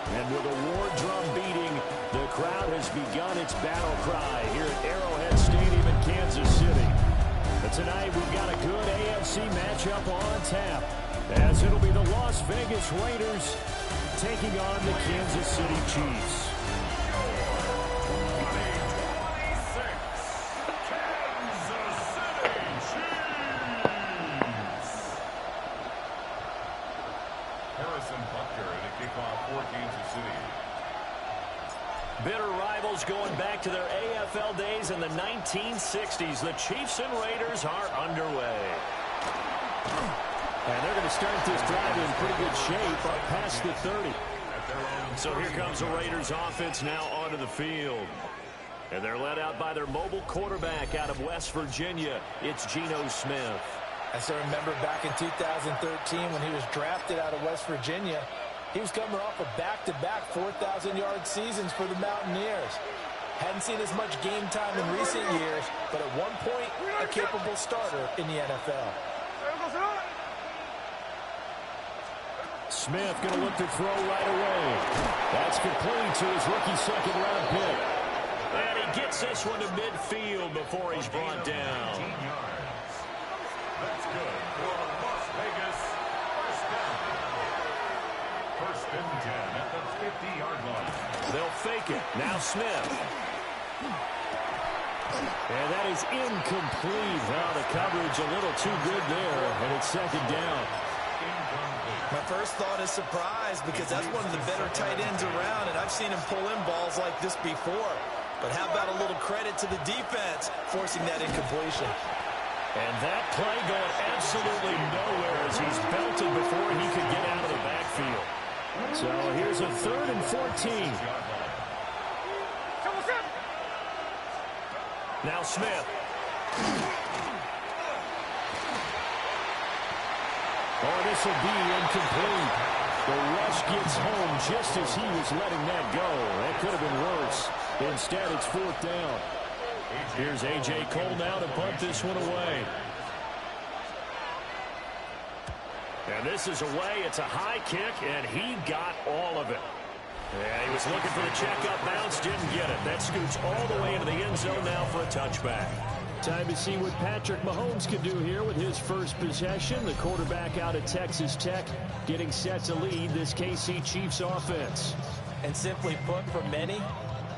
And with a war drum beating, the crowd has begun its battle cry here at Arrowhead Stadium in Kansas City. But tonight we've got a good AFC matchup on tap, as it'll be the Las Vegas Raiders taking on the Kansas City Chiefs. Bitter rivals going back to their AFL days in the 1960s. The Chiefs and Raiders are underway. And they're going to start this drive in pretty good shape up past the 30. So here comes the Raiders offense now onto the field. And they're led out by their mobile quarterback out of West Virginia. It's Geno Smith. As I remember back in 2013 when he was drafted out of West Virginia, he was coming off a back-to-back 4,000-yard seasons for the Mountaineers. Hadn't seen as much game time in recent years, but at one point, a capable starter in the NFL. Smith going to look to throw right away. That's complete to his rookie second-round pick. And he gets this one to midfield before he's brought down. That's good for Las Vegas. First down. First and 10 at the 50-yard line. They'll fake it. Now Smith. And that is incomplete. Well, the coverage a little too good there, and it's second down. My first thought is surprise, because that's one of the better tight ends around, and I've seen him pull in balls like this before. But how about a little credit to the defense forcing that incompletion? And that play going absolutely nowhere as he's belted before he could get out of the backfield. So here's a 3rd and 14. Now Smith. Oh, this will be incomplete. The rush gets home just as he was letting that go. That could have been worse. Instead, it's 4th down. Here's A.J. Cole now to punt this one away. And this is away. It's a high kick, and he got all of it. Yeah, he was looking for the checkup bounce, didn't get it. That scoots all the way into the end zone now for a touchback. Time to see what Patrick Mahomes can do here with his first possession. The quarterback out of Texas Tech getting set to lead this KC Chiefs offense. And simply put, for many,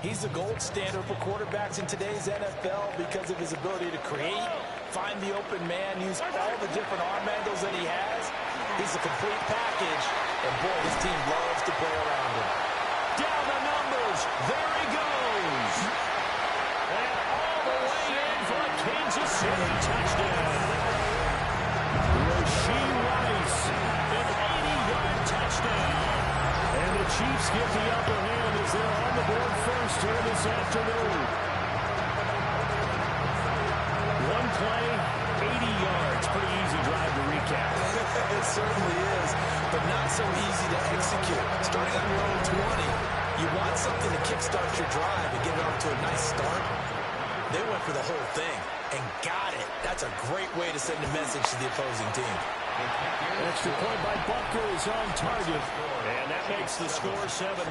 he's the gold standard for quarterbacks in today's NFL because of his ability to create, find the open man, use all the different arm angles that he has. He's a complete package, and boy, his team loves to play around him. Down the numbers. There he goes. And all the way in for a Kansas City touchdown. Rashee Rice, an 80-yard touchdown. And the Chiefs get the upper hand as they're on the board first here this afternoon. One play, 80 yards. Pretty easy drive to recap. It certainly is, but not so easy to execute. Starting on your own 20, you want something to kickstart your drive and get it off to a nice start. They went for the whole thing and got it. That's a great way to send a message to the opposing team. Extra point by Butker is on target, and that makes the score 7-0.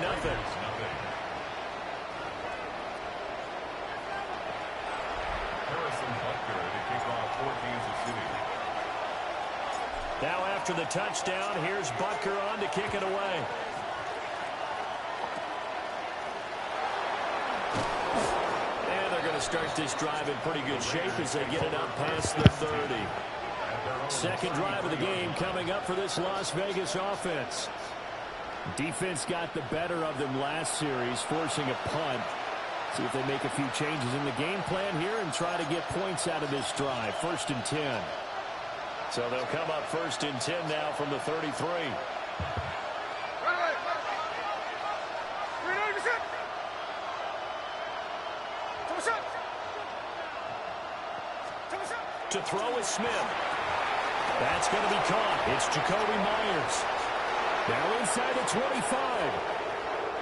Now after the touchdown, here's Butker on to kick it away. And they're going to start this drive in pretty good shape as they get it up past the 30. Second drive of the game coming up for this Las Vegas offense. Defense got the better of them last series, forcing a punt. See if they make a few changes in the game plan here and try to get points out of this drive. 1st and 10. So they'll come up 1st and 10 now from the 33. To throw is Smith. That's going to be caught. It's Jacoby Myers. Now inside the 25.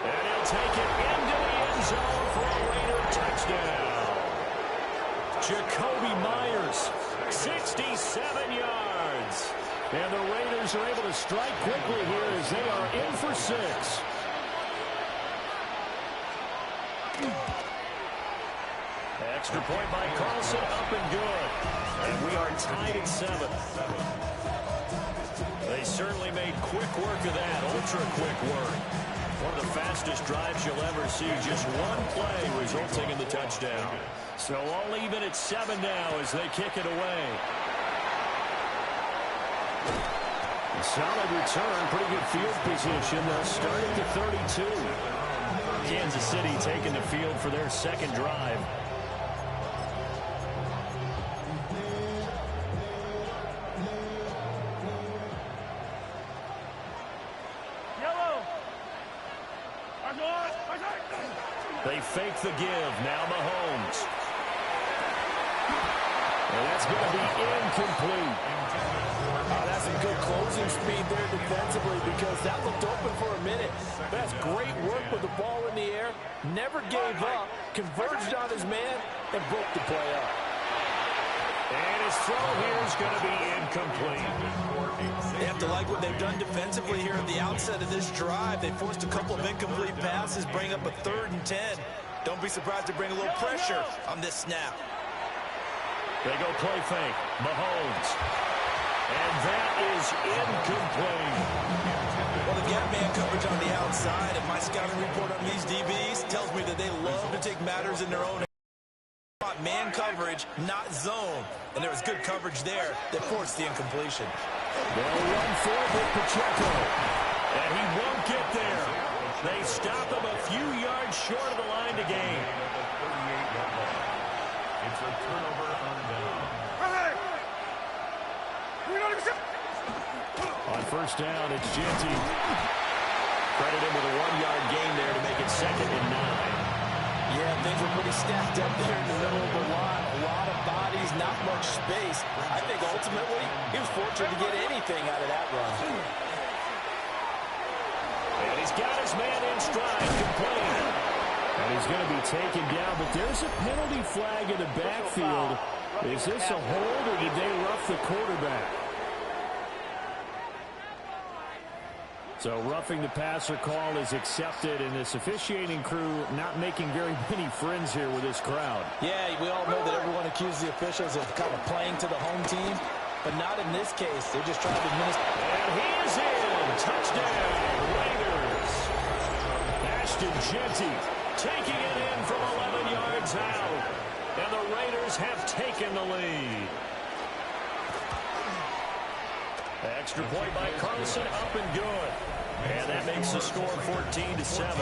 And he'll take it into the end zone for a Raider touchdown. Jacoby Myers, 67 yards. And the Raiders are able to strike quickly here as they are in for 6. Extra point by Carlson, up and good. And we are tied at 7. They certainly made quick work of that, ultra-quick work. One of the fastest drives you'll ever see, just one play resulting in the touchdown. So all even at 7 now as they kick it away. A solid return, pretty good field position. They'll start at the 32. Kansas City taking the field for their second drive. They fake the give. Now Mahomes. And that's going to be incomplete. That's some good closing speed there defensively because that looked open for a minute. But that's great work with the ball in the air. Never gave up. Converged on his man and broke the play up. And his throw here is going to be incomplete. They have to like what they've done defensively here at the outset of this drive. They forced a couple of incomplete passes, bring up a 3rd and 10. Don't be surprised to bring a little pressure on this snap. They go play fake. Mahomes. And that is incomplete. Well, the gap man coverage on the outside, and my scouting report on these DBs tells me that they love to take matters in their own hands. Man coverage, not zone. And there was good coverage there that forced the incompletion. They'll run for it with Pacheco. And he won't get there. They stop him a few yards short of the line to gain. It's a turnover on down. On first down, it's Genty. Credit him with a 1-yard gain there to make it 2nd and 9. Yeah, things were pretty stacked up there in the middle of the line. A lot of bodies, not much space. I think ultimately he was fortunate to get anything out of that run. And he's got his man in stride, complete. And he's going to be taken down, but there's a penalty flag in the backfield. Is this a hold or did they rough the quarterback? So roughing the passer call is accepted, and this officiating crew not making very many friends here with this crowd. Yeah, we all know that everyone accuses the officials of kind of playing to the home team, but not in this case. They're just trying to administer. And he is in. Touchdown, Raiders. Ashton Genty taking it in from 11 yards out. And the Raiders have taken the lead. Extra point by Carlson, up and good. And that makes the score 14-7.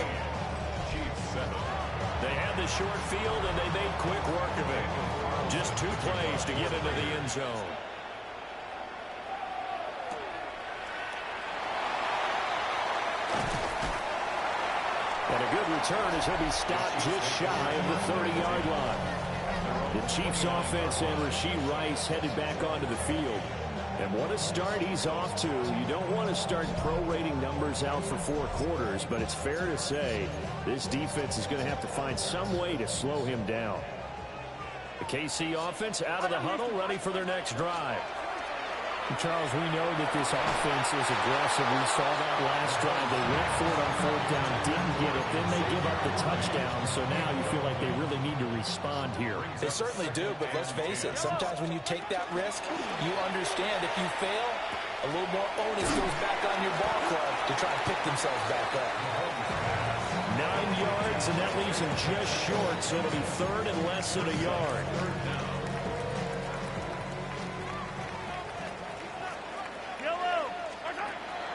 They had the short field, and they made quick work of it. Just 2 plays to get into the end zone. And a good return as he'll be stopped just shy of the 30-yard line. The Chiefs offense and Rashee Rice headed back onto the field. And what a start he's off to. You don't want to start prorating numbers out for 4 quarters, but it's fair to say this defense is going to have to find some way to slow him down. The KC offense out of the huddle, ready for their next drive. Charles, we know that this offense is aggressive. We saw that last drive. They went for it on 4th down, didn't get it. Then they give up the touchdown. So now you feel like they really need to respond here. They certainly do, but let's face it. Sometimes when you take that risk, you understand if you fail, a little more onus goes back on your ball club to try and pick themselves back up. 9 yards, and that leaves him just short. So it'll be 3rd and less than a yard.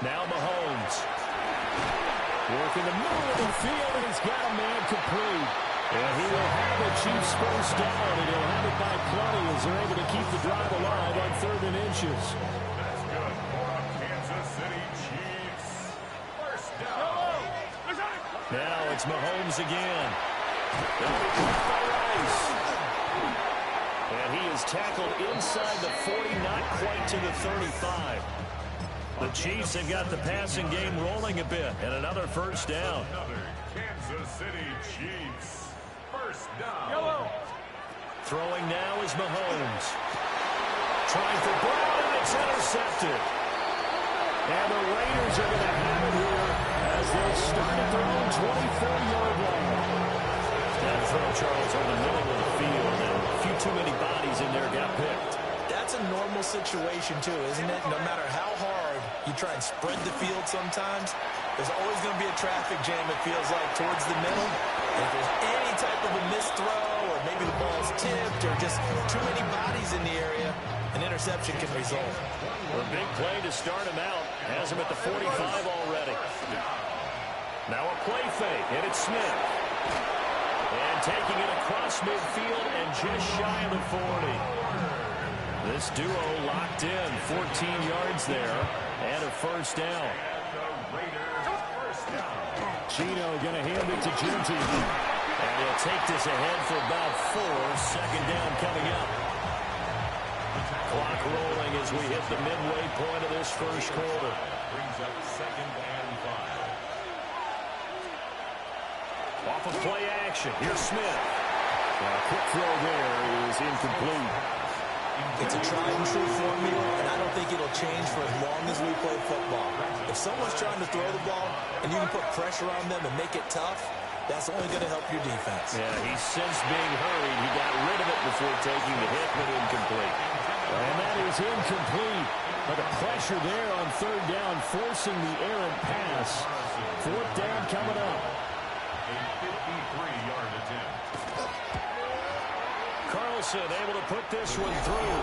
Now Mahomes. Work in the middle of the field, and he's got a man complete. And he will have the Chiefs first down, and he'll have it by plenty as they're able to keep the drive alive on 3rd and inches. That's good for a Kansas City Chiefs. First down. Now it's Mahomes again. That'll be caught by Rice. And he is tackled inside the 40, not quite to the 35. The Chiefs have got the passing game rolling a bit, and another first down. Another Kansas City Chiefs. First down. Throwing now is Mahomes. Trying for Brown, and it's intercepted. And the Raiders are going to have it here as they'll start at their own 24-yard line. throw, Charles, over the middle of the field, and a few too many bodies in there got picked. That's a normal situation, too, isn't it? No matter how hard you try and spread the field sometimes, there's always going to be a traffic jam, it feels like, towards the middle. And if there's any type of a missed throw, or maybe the ball's tipped, or just too many bodies in the area, an interception can result. A big play to start him out. Has him at the 45 already. Now a play fake, and it's Smith. And taking it across midfield and just shy of the 40. This duo locked in, 14 yards there, and a first down. Gino going to hand it to Ginty. And he'll take this ahead for about 4. Second down coming up. Clock rolling as we hit the midway point of this first quarter. Brings up 2nd and 5. Off of play action. Here's Smith. Quick throw there is incomplete. It's a tried-and-true formula, and I don't think it'll change for as long as we play football. If someone's trying to throw the ball and you can put pressure on them and make it tough, that's only going to help your defense. Yeah, he sensed being hurried. He got rid of it before taking the hit, but incomplete. And that is incomplete. But the pressure there on third down, forcing the errant pass. Fourth down coming up. A 53-yard attempt. Carlson able to put this one through.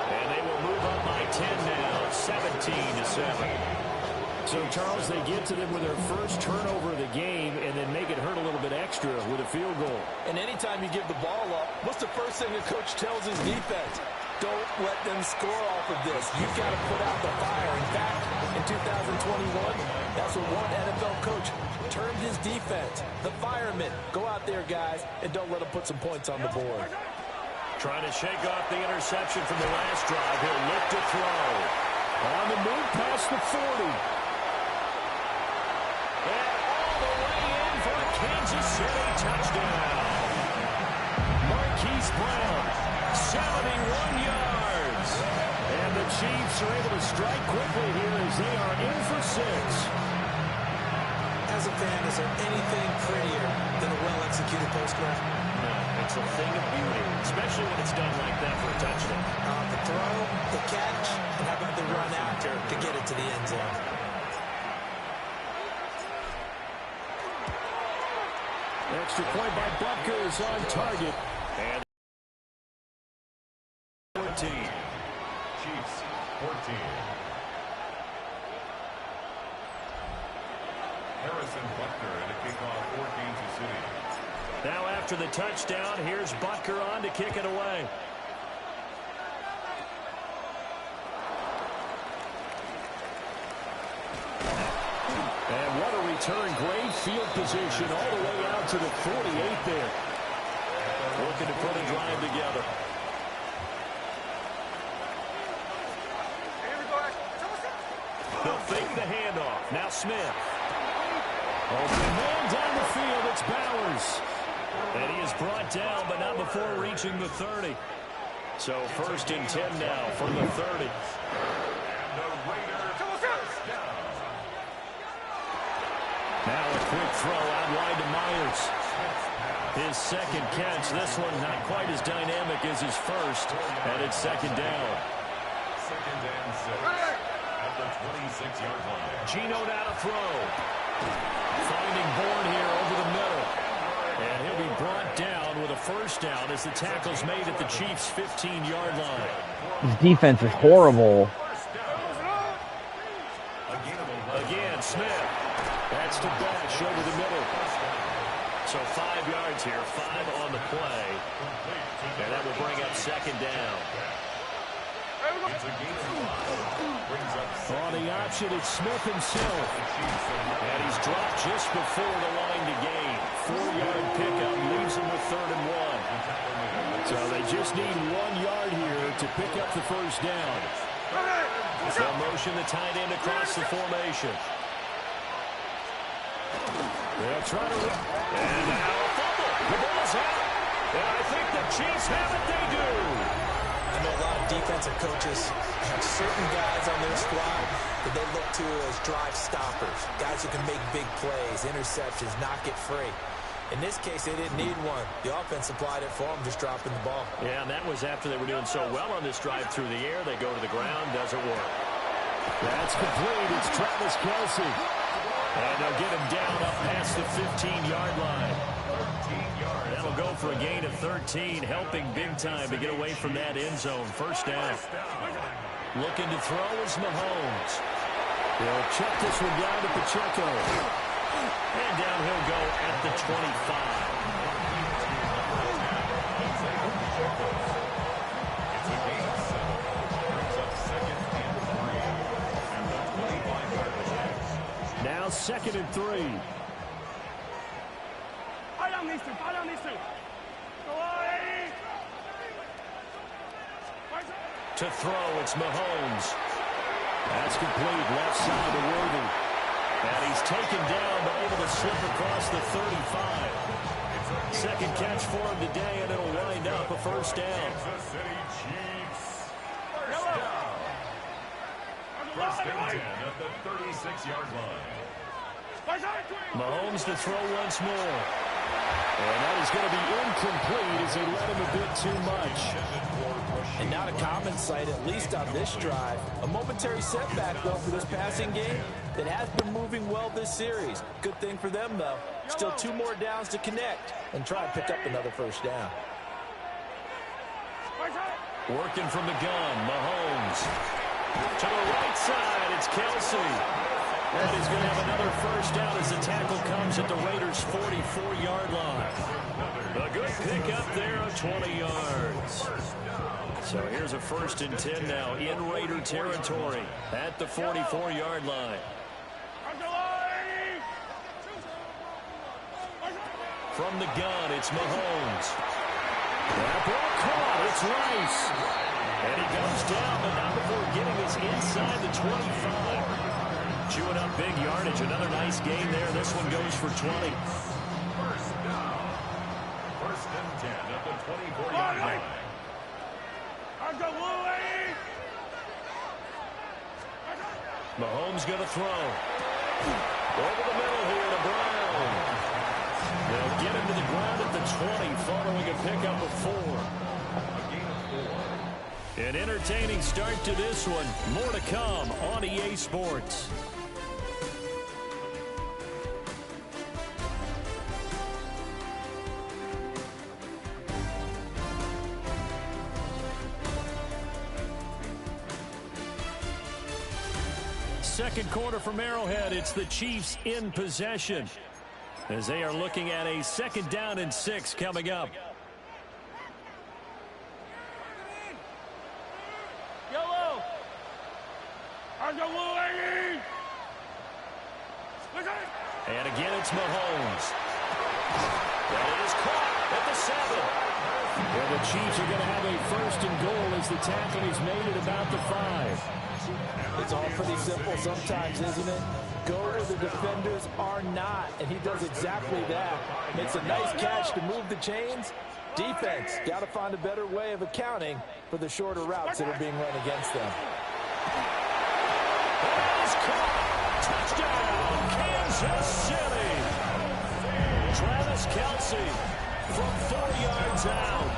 And they will move up by 10 now, 17-7. So, Charles, they get to them with their first turnover of the game and then make it hurt a little bit extra with a field goal. And anytime you give the ball up, what's the first thing a coach tells his defense? Don't let them score off of this. You've got to put out the fire. In fact, in 2021, that's what one NFL coach termed his defense. The firemen. Go out there, guys, and don't let them put some points on the board. Trying to shake off the interception from the last drive. He'll look to throw. On the move past the 40. And all the way in for a Kansas City touchdown. Marquise Brown, 71 yards. And the Chiefs are able to strike quickly here as they are in for 6. As a fan, is there anything prettier than a well-executed post grab? No, it's a thing of beauty, especially when it's done like that for a touchdown. The throw, the catch, and how about the run after to get it to the end zone? Extra point by Butker is on target. And 14. Chiefs, 14. Harrison Butker and a kickoff for Kansas City. Now after the touchdown, here's Butker on to kick it away. And what a return. Great field position all the way out to the 48 there. Looking to put a drive together. They'll fake the handoff. Now Smith. Open man down the field. It's Bowers. And he is brought down, but not before reaching the 30. So 1st and 10 now from the 30. Now a quick throw out wide to Myers. His second catch. This one not quite as dynamic as his first. And it's 2nd down. 2nd and 6 at the 26-yard line. Gino now to throw. Finding Bourne here over the middle. And he'll be brought down with a first down as the tackle's made at the Chiefs' 15-yard line. His defense is horrible. Again, Smith. That's to Bash over the middle. So 5 yards here, 5 on the play. And that will bring up 2nd down. On the option, it's Smith himself. And he's dropped just before the line to gain. 4-yard pickup leaves him with 3rd and 1. So they just need 1 yard here to pick up the first down. So motion the tight end across the formation. They'll try to run. And now a fumble. The ball's out. And I think the Chiefs have it. They do. I know a lot of defensive coaches have certain guys on their squad that they look to as drive stoppers, guys who can make big plays, interceptions, knock it free. In this case, they didn't need one. The offense supplied it for them, just dropping the ball. Yeah, and that was after they were doing so well on this drive through the air. They go to the ground, doesn't work. That's complete. It's Travis Kelce. And they'll get him down up past the 15-yard line. That'll go for a gain of 13, helping big time to get away from that end zone. First down. Looking to throw is Mahomes. He'll check this one down to Pacheco. And down he'll go at the 25. Now 2nd and 3. To throw, it's Mahomes. That's complete, left side to Worthy. And he's taken down, but able to slip across the 35. Second catch for him today, and it'll wind up a first down. First and 10 at the 36-yard line. Mahomes to throw once more. And that is going to be incomplete as he led him a bit too much. And not a common sight, at least on this drive. A momentary setback, though, for this passing game that has been moving well this series. Good thing for them, though. Still 2 more downs to connect and try and pick up another first down. Working from the gun, Mahomes. To the right side, it's Kelce. And he's going to have another first down as the tackle comes at the Raiders' 44-yard line. A good pickup there of 20 yards. So here's a 1st and 10 now in Raider territory at the 44-yard line. From the gun, it's Mahomes. That ball caught. It's Rice. And he goes down, but not before getting us inside the 25. Chewing up big yardage. Another nice gain there. This one goes for 20. First down. 1st and 10 at the 24-yard line. Mahomes going to throw. Over the middle here to Brown. They'll get him to the ground at the 20 following a pickup of 4. An entertaining start to this one. More to come on EA Sports. Second quarter from Arrowhead. It's the Chiefs in possession as they are looking at a 2nd down and 6 coming up. And again, it's Mahomes. That is caught at the 7. And the Chiefs are going to have a 1st and goal as the tackle is made at about the 5. It's all pretty simple sometimes, isn't it? Go where the defenders are not, and he does exactly that. Makes a nice catch to move the chains. Defense, got to find a better way of accounting for the shorter routes that are being run against them. That is caught. Touchdown, Kansas City. Travis Kelce from 4 yards out.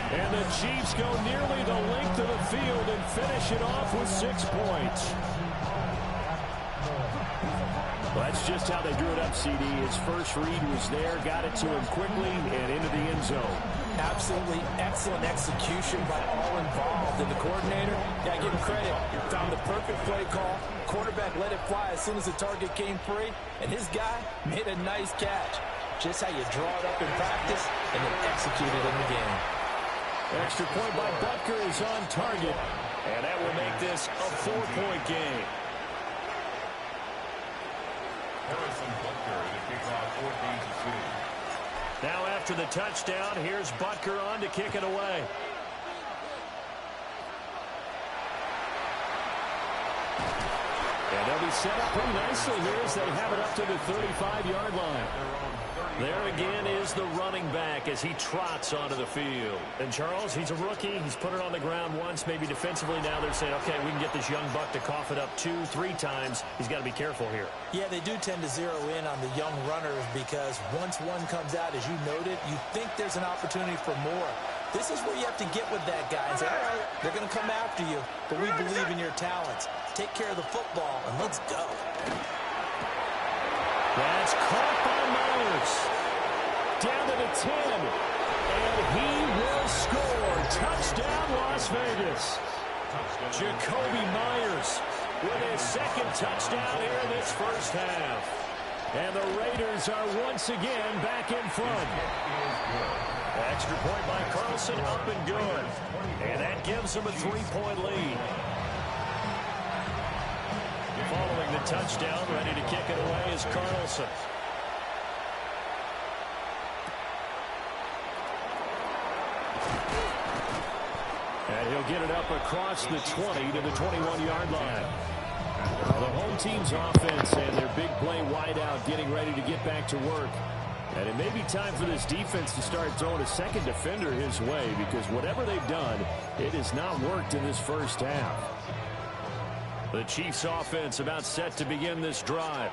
And the Chiefs go nearly the length of the field and finish it off with 6 points. Well, that's just how they drew it up, CD. His first read was there, got it to him quickly, and into the end zone. Absolutely excellent execution by all involved. And the coordinator, got to give him credit, found the perfect play call. Quarterback let it fly as soon as the target came free, and his guy made a nice catch. Just how you draw it up in practice and then execute it in the game. Extra point by Butker is on target, and that will make this a 4-point game. Harrison Butker to kick off for Kansas City. Now after the touchdown, here's Butker on to kick it away. And they'll be set up pretty nicely here as they have it up to the 35-yard line. There again is is the running back as he trots onto the field. And Charles, he's a rookie. He's put it on the ground once, maybe defensively. Now they're saying, okay, we can get this young buck to cough it up 2-3 times. He's got to be careful here. Yeah, they do tend to zero in on the young runners because once one comes out, as you noted, you think there's an opportunity for more. This is where you have to get with that guy and say, all right, they're going to come after you, but we believe in your talents. Take care of the football, and let's go. That's caught by Myers. Down to the 10. And he will score. Touchdown, Las Vegas. Jacoby Myers with his second touchdown here in this first half. And the Raiders are once again back in front. Extra point by Carlson, up and good. And that gives them a 3-point lead. Following the touchdown, ready to kick it away is Carlson. And he'll get it up across the 20 to the 21-yard line. The home team's offense and their big play wideout getting ready to get back to work. And it may be time for this defense to start throwing a second defender his way because whatever they've done, it has not worked in this first half. The Chiefs offense about set to begin this drive.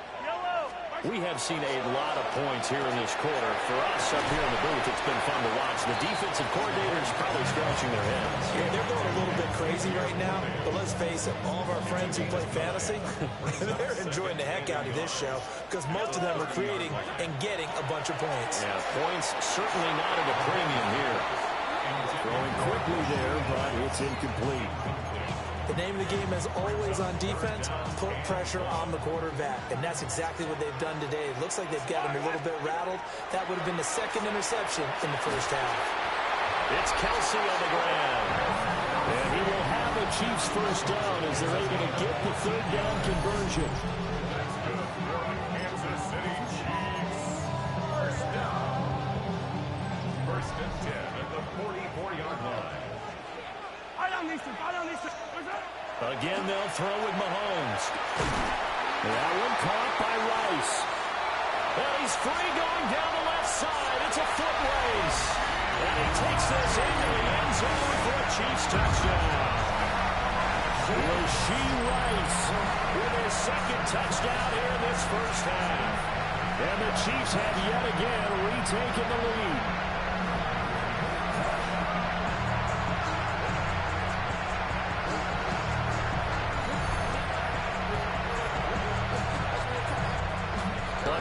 We have seen a lot of points here in this quarter. For us up here in the booth, it's been fun to watch. The defensive coordinators probably scratching their heads. Yeah, they're going a little bit crazy right now, but let's face it, all of our friends who play fantasy, they're enjoying the heck out of this show because most of them are creating and getting a bunch of points. Yeah, points certainly not at a premium here. Throwing quickly there, but it's incomplete. The name of the game is always on defense, put pressure on the quarterback. And that's exactly what they've done today. It looks like they've got him a little bit rattled. That would have been the second interception in the first half. It's Kelsey on the ground. And he will have a Chiefs first down as they're able to get the third down conversion. Kansas City Chiefs. First down. First and 10 at the 44-yard line. Again, they'll throw with Mahomes. That one caught by Rice. And he's free going down the left side. It's a foot race. And he takes this into the end zone for a Chiefs touchdown. Rashee Rice with his second touchdown here in this first half. And the Chiefs have yet again retaken the lead.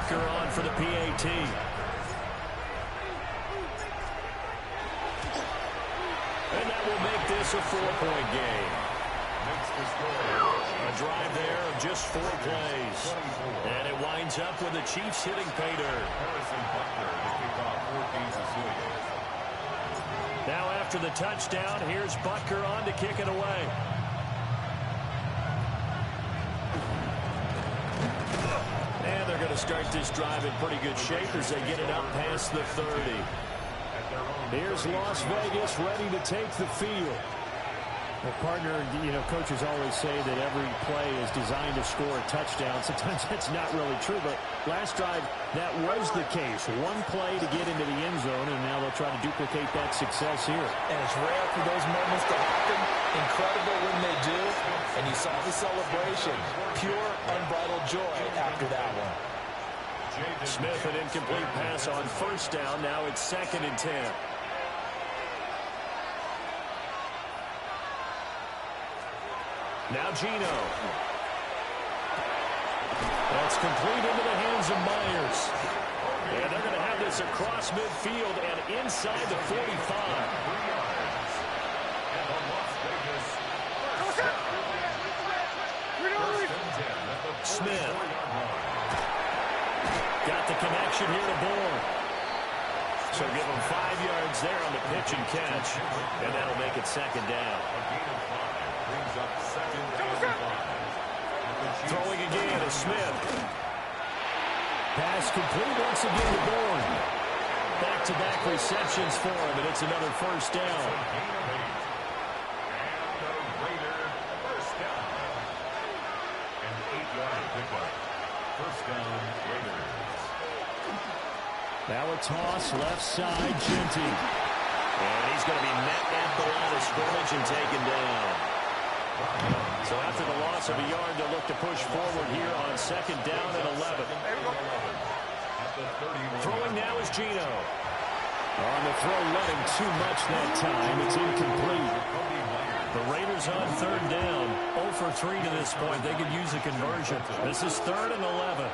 On for the PAT. And that will make this a 4-point game. A drive there of just 4 plays. And it winds up with the Chiefs hitting pay dirt. Now after the touchdown, here's Butker on to kick it away. Start this drive in pretty good shape as they get it up past the 30. Here's Las Vegas ready to take the field. Well, partner, coaches always say that every play is designed to score a touchdown. Sometimes that's not really true, but last drive, that was the case. One play to get into the end zone, and now they'll try to duplicate that success here. And it's rare for those moments to happen. Incredible when they do. And you saw the celebration. Pure, unbridled joy after that one. Smith, an incomplete pass on first down. Now it's 2nd and 10. Now Geno. That's complete into the hands of Myers. And they're going to have this across midfield and inside the 45. Smith. Got the connection here to Bourne. So give him 5 yards there on the pitch and catch. And that'll make it 2nd down. Throwing again to Smith. Pass complete once again to Bourne. Back-to-back receptions for him, and it's another first down. Now a toss, left side, Genty. And he's going to be met at the line of scrimmage and taken down. So after the loss of a yard, they'll look to push forward here on second down and 11. Throwing now is Gino. On the throw, letting too much that time. It's incomplete. The Raiders on third down. 0 for 3 to this point. They could use a conversion. This is 3rd and 11.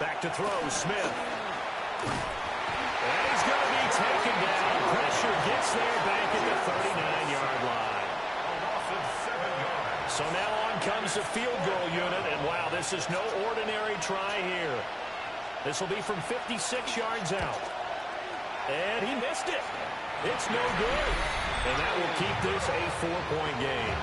Back to throw, Smith. And he's going to be taken down. Pressure gets there back at the 39-yard line. So now on comes the field goal unit. And wow, this is no ordinary try here. This will be from 56 yards out. And he missed it. It's no good. And that will keep this a 4-point game.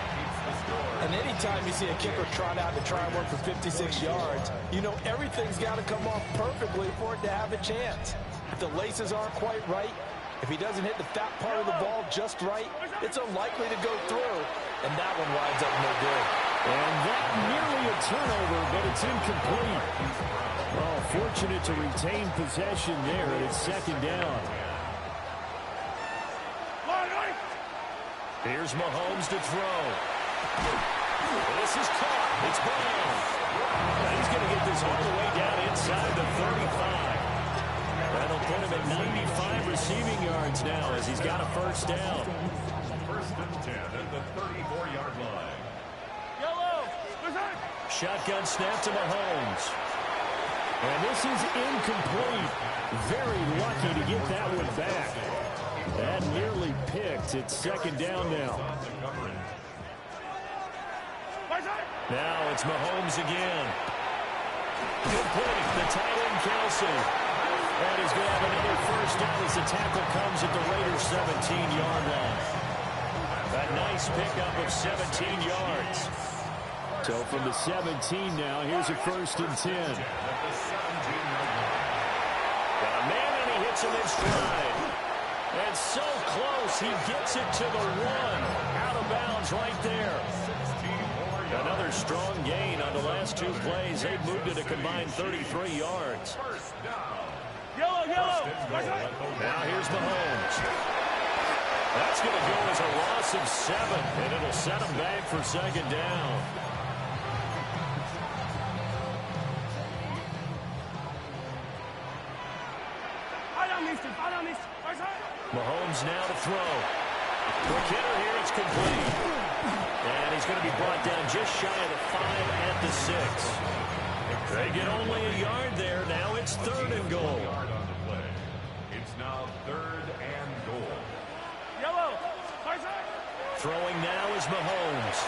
And anytime you see a kicker trot out to try and work for 56 yards, you know everything's got to come off perfectly for it to have a chance. If the laces aren't quite right, if he doesn't hit the fat part of the ball just right, it's unlikely to go through. And that one winds up no good. And that nearly a turnover, but it's incomplete. Oh, fortunate to retain possession there, and it's second down. Here's Mahomes to throw. This is caught. It's Brown. He's going to get this all the way down inside the 35. That'll put him at 95 receiving yards now as he's got a first down. First and 10 at the 34-yard line. Shotgun snap to Mahomes. And this is incomplete. Very lucky to get that one back. That nearly picked. It's second down now. Now it's Mahomes again. Complete. The tight end, Kelsey. And he's going to have another first down as the tackle comes at the Raiders' 17-yard line. A nice pickup of 17 yards. So from the 17 now, here's a first and 10. Got a man and he hits him in stride. And so close, he gets it to the 1. Out of bounds right there. Another strong gain on the last 2 plays. They've moved it a combined 33 yards. Yellow. Now here's Mahomes. That's going to go as a loss of 7, and it'll set him back for second down. Mahomes now to throw. Quick hitter here, it's complete. And he's going to be brought down just shy of the 5 at the 6. They get only a yard there. Now it's 3rd and goal. It's now 3rd and goal. Throwing now is Mahomes.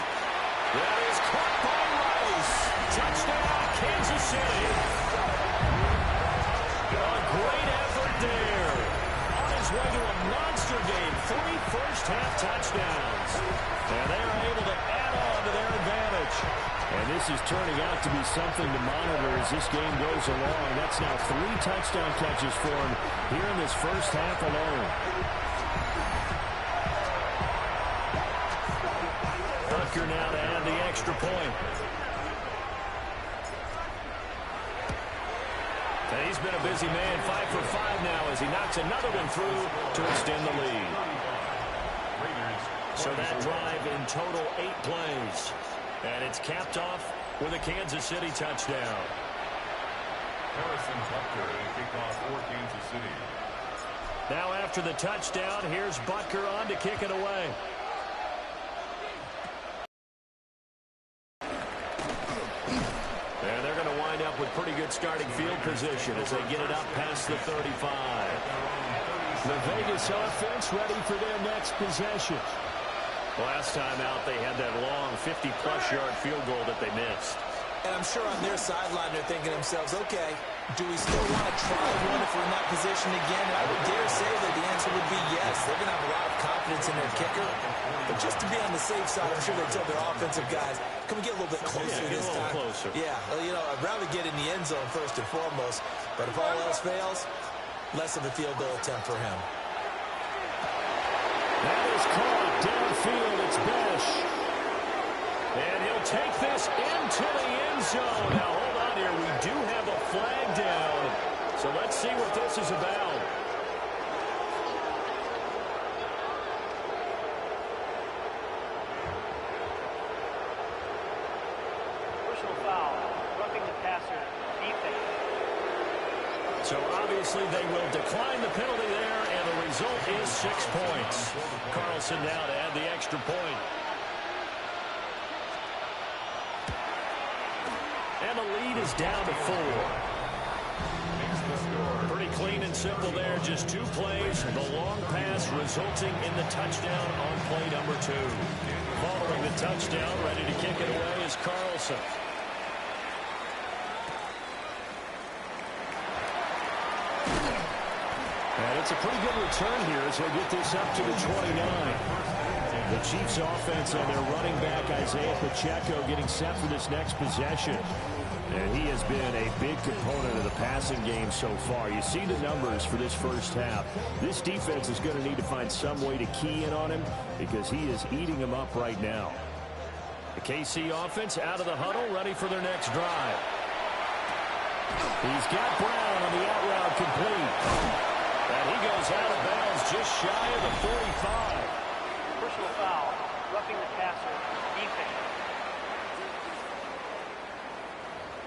That is caught by Rice. Touchdown, Kansas City. A great effort there. On his way to a monster game. 3 first-half touchdowns. And they're able to add on to their advantage. And this is turning out to be something to monitor as this game goes along. That's now 3 touchdown catches for him here in this first half alone. Butker now to add the extra point. And he's been a busy man, 5 for 5 now as he knocks another one through to extend the lead. So that drive in total 8 plays. And it's capped off with a Kansas City touchdown. Harrison Butker to kick off for Kansas City. Now after the touchdown, here's Butker on to kick it away. And they're going to wind up with pretty good starting field position as they get it up past the 35. The Vegas offense ready for their next possession. Last time out, they had that long 50-plus yard field goal that they missed. And I'm sure on their sideline they're thinking to themselves, okay, do we still want to try one if we're in that position again? And I would dare say that the answer would be yes. They're going to have a lot of confidence in their kicker. But just to be on the safe side, I'm sure they tell their offensive guys, can we get a little bit closer this time? Closer. Yeah, well, you know, I'd rather get in the end zone first and foremost. But if all else fails, less of a field goal attempt for him. That is caught downfield. It's Besh. And he'll take this into the end zone. Now, hold on here. We see what this is about. Personal foul, roughing the passer, defense. So obviously they will decline the penalty there, and the result is 6 points. Carlson now to add the extra point. And the lead is down to 4. Pretty clean and simple there. Just 2 plays. The long pass resulting in the touchdown on play number 2. Following the touchdown, ready to kick it away is Carlson. And it's a pretty good return here as they get this up to the 29. The Chiefs offense and their running back Isaiah Pacheco getting set for this next possession. And he has been a big component of the passing game so far. You see the numbers for this first half. This defense is going to need to find some way to key in on him because he is eating them up right now. The KC offense out of the huddle, ready for their next drive. He's got Brown on the out route complete. And he goes out of bounds just shy of the 45. Personal foul, roughing the passer, defense.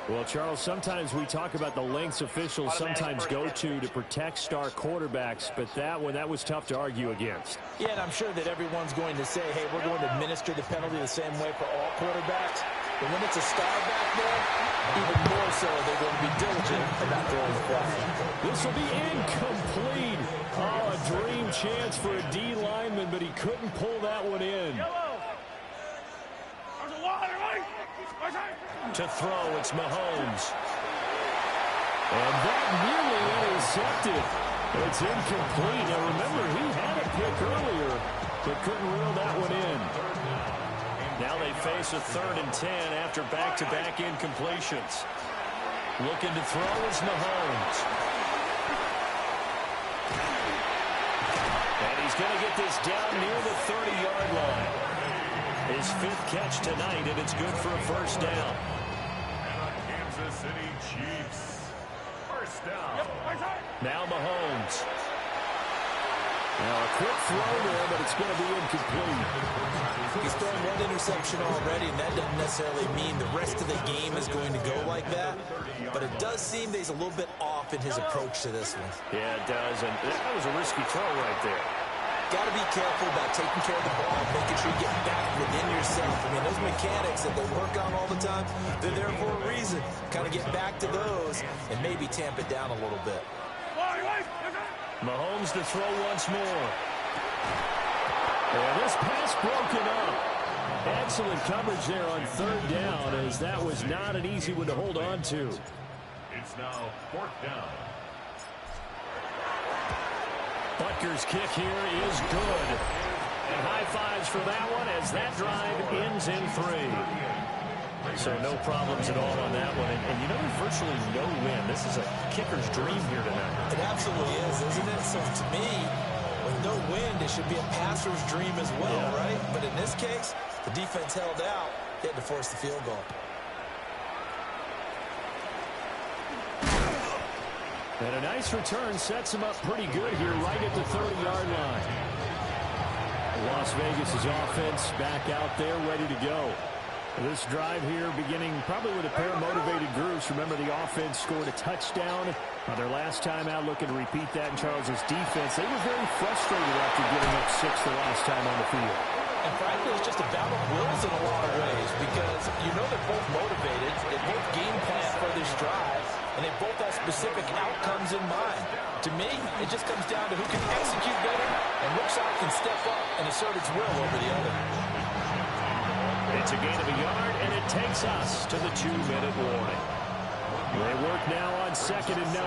Well, Charles, sometimes we talk about the lengths officials sometimes go to protect star quarterbacks, but that was tough to argue against. Yeah, and I'm sure that everyone's going to say, hey, we're going to administer the penalty the same way for all quarterbacks. But when it's a star back there, even more so, they're going to be diligent about throwing the ball. This will be incomplete. Oh, a dream chance for a D lineman, but he couldn't pull that one in. To throw, it's Mahomes. And that nearly intercepted. It's incomplete. Now, remember, he had a pick earlier, but couldn't reel that one in. Now they face a 3rd and 10 after back-to-back incompletions. Looking to throw is Mahomes. And he's going to get this down near the 30-yard line. His 5th catch tonight, and it's good for a first down. And the Kansas City Chiefs. First down. Now Mahomes. Now a quick throw there, but it's going to be incomplete. He's thrown 1 interception already, and that doesn't necessarily mean the rest of the game is going to go like that. But it does seem that he's a little bit off in his approach to this one. Yeah, it does, and that was a risky throw right there. Got to be careful about taking care of the ball, making sure you get back within yourself. I mean, those mechanics that they work on all the time, they're there for a reason. Kind of get back to those and maybe tamp it down a little bit. Mahomes to throw once more. And this pass broken up. Excellent coverage there on 3rd down, as that was not an easy one to hold on to. It's now 4th down. Butker's kick here is good. And high fives for that one as that drive ends in 3. So no problems at all on that one. And you know, there's virtually no win. This is a kicker's dream here tonight. It absolutely is, isn't it? So to me, with no wind, it should be a passer's dream as well, right? But in this case, the defense held out. They had to force the field goal. And a nice return sets him up pretty good here right at the 30-yard line. Las Vegas' offense back out there ready to go. This drive here beginning probably with a pair of motivated groups. Remember, the offense scored a touchdown their last time out, looking to repeat that in Charles's defense. They were very frustrated after giving up 6 the last time on the field. And frankly, it's just a battle of wills in a lot of ways because you know they're both motivated. They both game plan for this drive, and they both have specific outcomes in mind. To me, it just comes down to who can execute better and which side can step up and assert its will over the other. It's a gain of a yard, and it takes us to the 2-minute warning. They work now on 2nd and 9.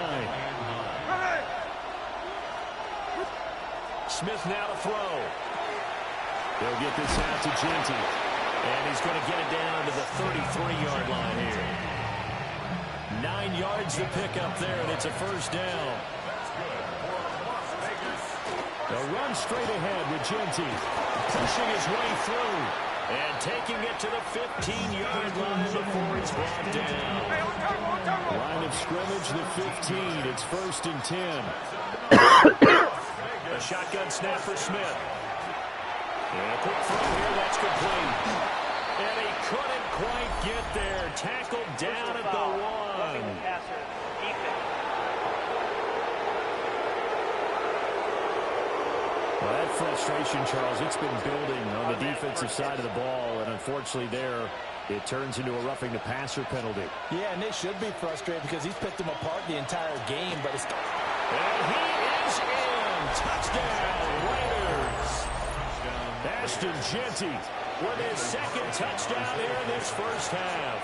Smith now to throw. They'll get this out to Genty. And he's going to get it down to the 33-yard line here. 9 yards to pick up there, and it's a first down. A run straight ahead with Genty. Pushing his way through. And taking it to the 15-yard line before it's brought down. Line of scrimmage, the 15. It's 1st and 10. A shotgun snap for Smith. And a quick throw here, that's complete. And he couldn't quite get there. Tackled down at the 1. Well, that frustration, Charles, it's been building on the defensive side of the ball, and unfortunately there, it turns into a roughing the passer penalty. Yeah, and they should be frustrated because he's picked them apart the entire game, but it's... And he is in. Touchdown, Raiders. Ashton Jeanty with his second touchdown here in this first half.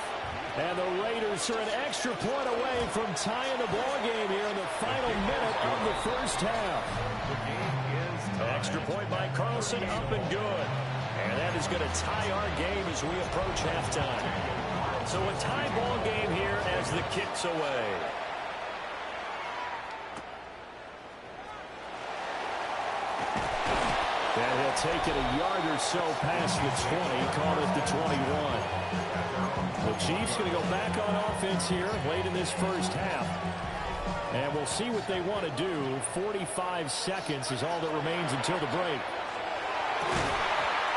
And the Raiders are an extra point away from tying the ball game here in the final minute of the first half. Extra point by Carlson, up and good. And that is going to tie our game as we approach halftime. So a tie ball game here as the kick's away. And he'll take it a yard or so past the 20, call it the 21. The Chiefs going to go back on offense here late in this first half. And we'll see what they want to do. 45 seconds is all that remains until the break.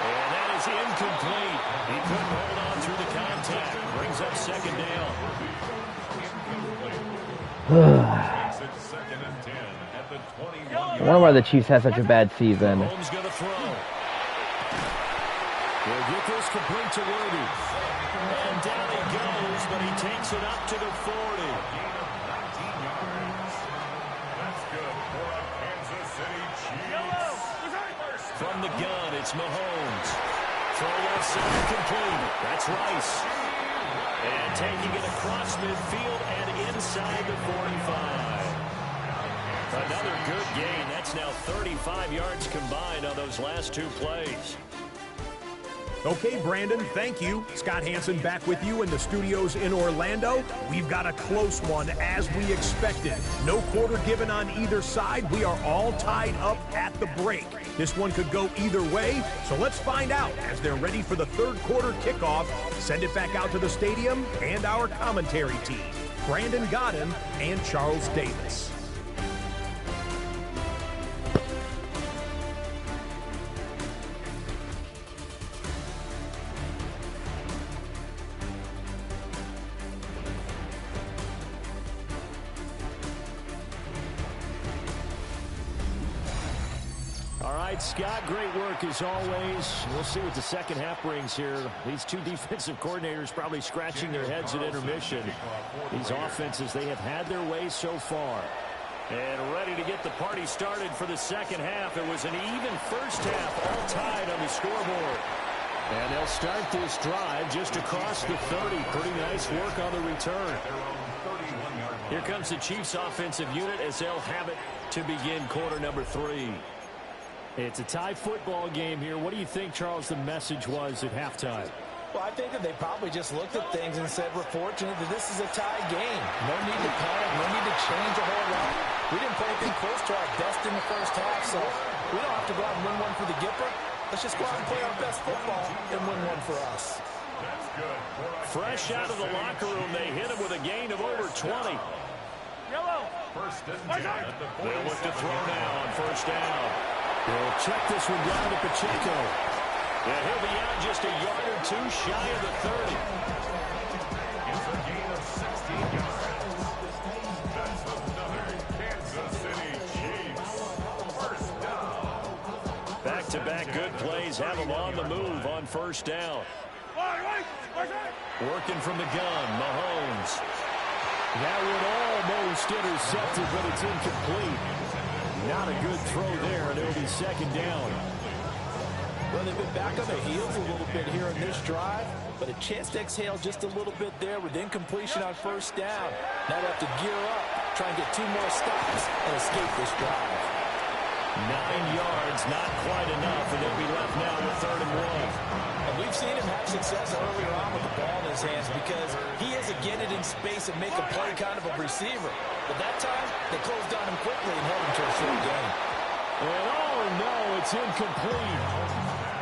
And that is incomplete. He couldn't hold on through the contact. Brings up second down. I wonder why the Chiefs have such a bad season. Holmes going to throw. He'll get this complete to Worthy. And down he goes, but he takes it up to the 40. From the gun, it's Mahomes. Throw left side complete. That's Rice. And taking it across midfield and inside the 45. Another good gain. That's now 35 yards combined on those last two plays. Okay, Brandon, thank you. Scott Hansen back with you in the studios in Orlando. We've got a close one, as we expected. No quarter given on either side. We are all tied up at the break. This one could go either way, so let's find out as they're ready for the third quarter kickoff. Send it back out to the stadium and our commentary team, Brandon Godden and Charles Davis. Scott, great work as always. We'll see what the second half brings here. These two defensive coordinators probably scratching their heads at intermission. These offenses, they have had their way so far. And ready to get the party started for the second half. It was an even first half, all tied on the scoreboard. And they'll start this drive just across the 30. Pretty nice work on the return. Here comes the Chiefs offensive unit as they'll have it to begin quarter number 3. It's a tie football game here. What do you think, Charles, the message was at halftime? Well, I think that they probably just looked at things and said, we're fortunate that this is a tie game. No need to panic, no need to change a whole lot. We didn't play anything close to our best in the first half, so we don't have to go out and win one for the Gipper. Let's just go out and play our best football and win one for us. Fresh out of the locker room, they hit him with a gain of over 20. They'll look to throw now on first down. They'll check this one down to Pacheco. Yeah, he'll be out just a yard or two shy of the 30. It's a gain of 16 yards. That's another Kansas City Chiefs first down. Back-to-back good plays have them on the move on first down. Working from the gun, Mahomes. That one almost intercepted, but it's incomplete. Not a good throw there, and it'll be second down. Well, they've been back on their heels a little bit here in this drive, but a chance to exhale just a little bit there with incompletion on first down. Now they have to gear up, try and get 2 more stops, and escape this drive. 9 yards, not quite enough, and they'll be left now with 3rd and 1. And we've seen him have success earlier on with the ball in his hands because he is a get it in space and make a play kind of a receiver. But that time, they closed on him quickly and held him to a short gain. And oh no, it's incomplete.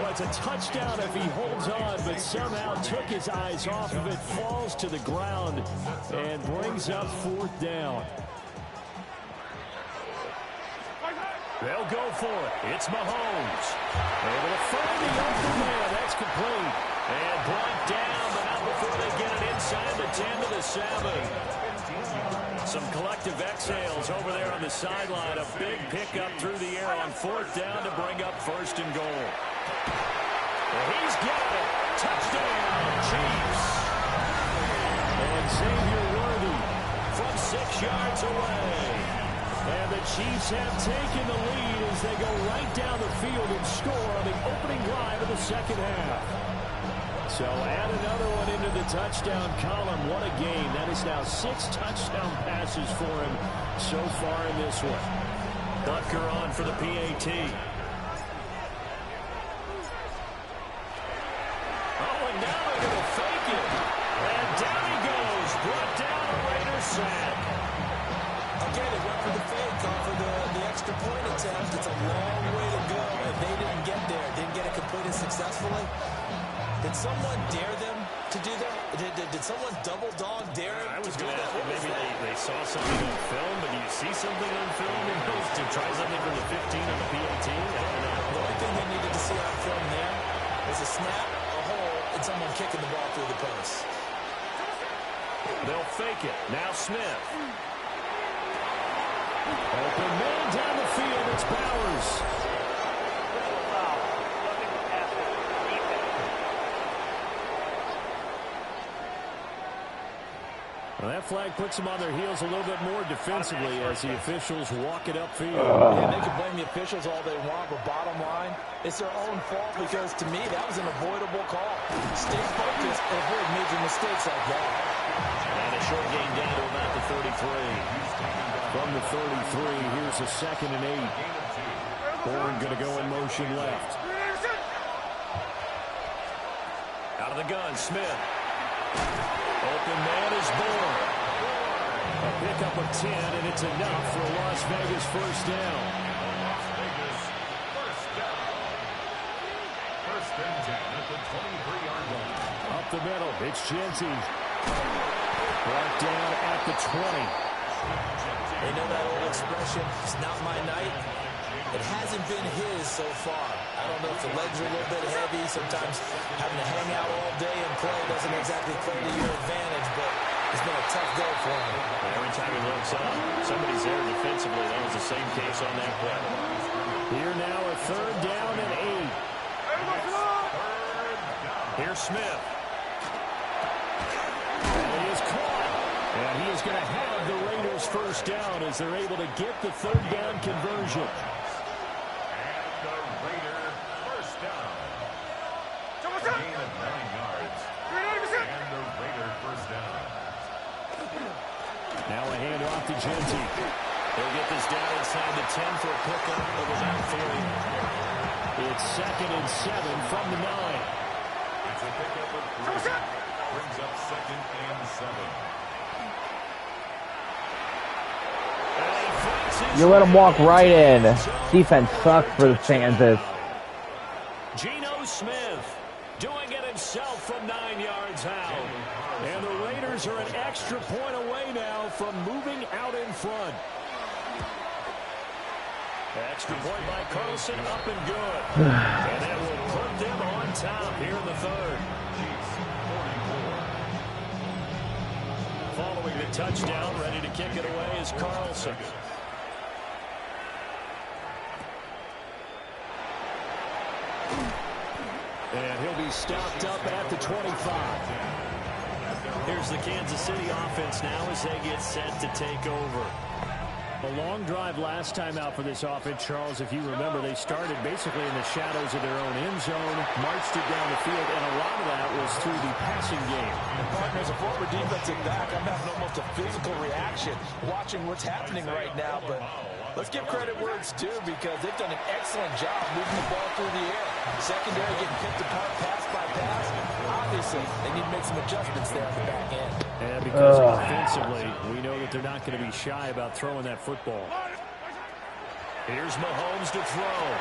Well, it's a touchdown if he holds on, but somehow took his eyes off of it, falls to the ground, and brings up 4th down. They'll go for it. It's Mahomes. Able to find the open man. That's complete. And brought down, but not before they get it inside the 10 to the 7. Some collective exhales over there on the sideline. A big pickup through the air on 4th down to bring up 1st and goal. And he's got it. Touchdown, Chiefs. And Xavier Worthy from 6 yards away. And the Chiefs have taken the lead as they go right down the field and score on the opening drive of the 2nd half. So add another one into the touchdown column. What a game. That is now 6 touchdown passes for him so far in this one. Butker on for the PAT. Oh, and now they're going to fake it. And down he goes. Brought down a Raiders sack. Again, it went for the fake off of the extra point attempt. It's a long way to go, and they didn't get there. Didn't get it completed successfully. Did someone dare them to do that? Did someone double dog dare them I was to do going to that? ask you, maybe they saw something on film, but do you see something on film to try something from the 15 on the PAT? The only thing they needed to see on film there was a snap, a hole, and someone kicking the ball through the post. They'll fake it. Now Smith. Open man down the field. It's Bowers. Personal foul. Roughing the passer. Defense. Well, that flag puts them on their heels a little bit more defensively as the officials walk it upfield. Yeah, they can blame the officials all they want, but bottom line, it's their own fault because, to me, that was an avoidable call. Stay focused and avoid major mistakes like that. And a short gain down to about the 33. From the 33, here's a 2nd and 8. Bourne going to go in motion left. Out of the gun, Smith. Open man is Bourne. A pickup of 10, and it's enough for a Las Vegas 1st down. Las Vegas, 1st down. 1st and 10 at the 23-yard line. Up the middle, it's Genty. Brought down at the 20. They know that old expression, it's not my night. It hasn't been his so far. I don't know if the legs are a little bit heavy. Sometimes having to hang out all day and play doesn't exactly play to your advantage, but it's been a tough go for him. Every time he looks up, somebody's there defensively. That was the same case on that play. Here now a 3rd down and 8. Here's Smith. And he is caught. And he is going to have the Raiders 1st down as they're able to get the 3rd down conversion. And the Raider 1st down. Gain of 9 yards. And the Raider 1st down. Now a handoff to Genty. They'll get this down inside the 10 for a pickup of about 3. It's 2nd and 7 from the 9. It's a pickup of 3. Brings up 2nd and 7. You let him walk right in. Defense sucks for the Kansas. Geno Smith doing it himself from 9 yards out. And the Raiders are an extra point away now from moving out in front. Extra point by Carlson, up and good. And that will put them on top here in the 3rd. Following the touchdown, ready to kick it away is Carlson. And he'll be stopped up at the 25. Here's the Kansas City offense now as they get set to take over. A long drive last time out for this offense, Charles. If you remember, they started basically in the shadows of their own end zone, marched it down the field, and a lot of that was through the passing game. And partner, as a former defensive back, I'm having almost a physical reaction watching what's happening right now. But let's give credit where it's due because they've done an excellent job moving the ball through the air. Secondary getting picked apart pass by pass. Obviously, they need to make some adjustments there on the back end. And because offensively, we know that they're not going to be shy about throwing that football. Here's Mahomes to throw.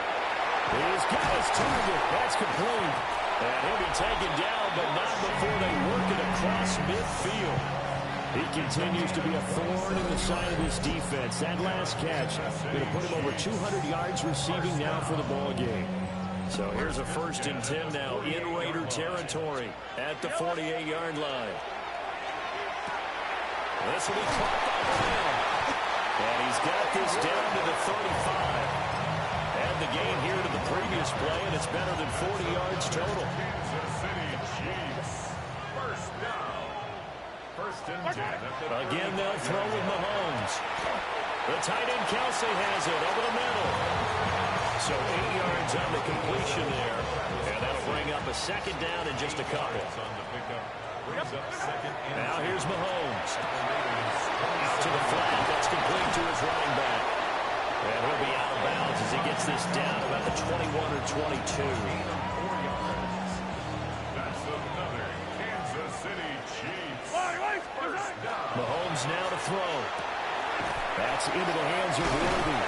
He's got his target. That's complete. And he'll be taken down, but not before they work it across midfield. He continues to be a thorn in the side of this defense. That last catch going to put him over 200 yards receiving now for the ball game. So here's a 1st and 10 now in Raider territory at the 48-yard line. This will be caught by Brown. And he's got this down to the 35. And the gain here to the previous play, and it's better than 40 yards total. Kansas City Chiefs. First down. 1st and 10. Again, they'll throw with Mahomes. The tight end Kelsey has it over the middle. So 8 yards on the completion there. And that'll bring up a 2nd down in just a couple. Now here's Mahomes. Out to the flat. That's complete to his running back. And he'll be out of bounds as he gets this down about the 21 or 22. 4 yards. That's another Kansas City Chiefs. First down. Mahomes now to throw. That's into the hands of Worthy.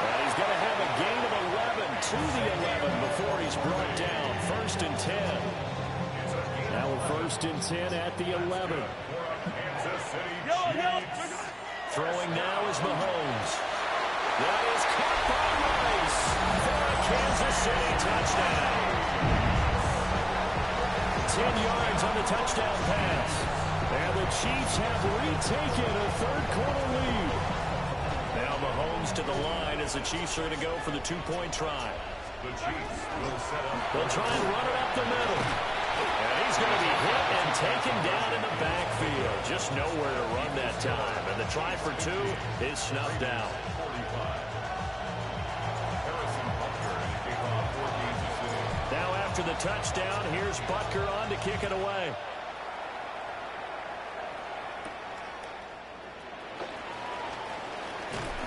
And he's going to have a gain of 11 to the 11 before he's brought down. 1st and 10. Now a 1st and 10 at the 11. Kansas City Chiefs. Throwing now is Mahomes. That is caught by Rice for a Kansas City touchdown. 10 yards on the touchdown pass. And the Chiefs have retaken a 3rd quarter lead. Now Mahomes to the line as the Chiefs are going to go for the 2-point try. The Chiefs will set up. They'll try and run it up the middle. And he's going to be hit and taken down in the backfield. Just nowhere to run that time. And the try for 2 is snuffed out. Now after the touchdown, here's Butker on to kick it away.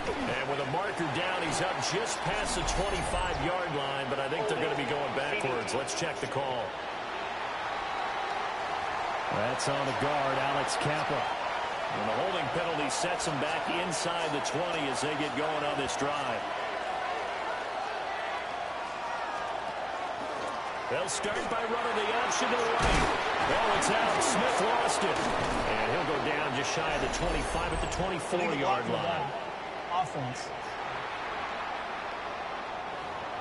And with a marker down, he's up just past the 25-yard line, but I think they're going to be going backwards. Let's check the call. That's on the guard, Alex Kappa. And the holding penalty sets him back inside the 20 as they get going on this drive. They'll start by running the option to the right. Well, it's out. Smith lost it. And he'll go down just shy of the 25 at the 24-yard line. Offense.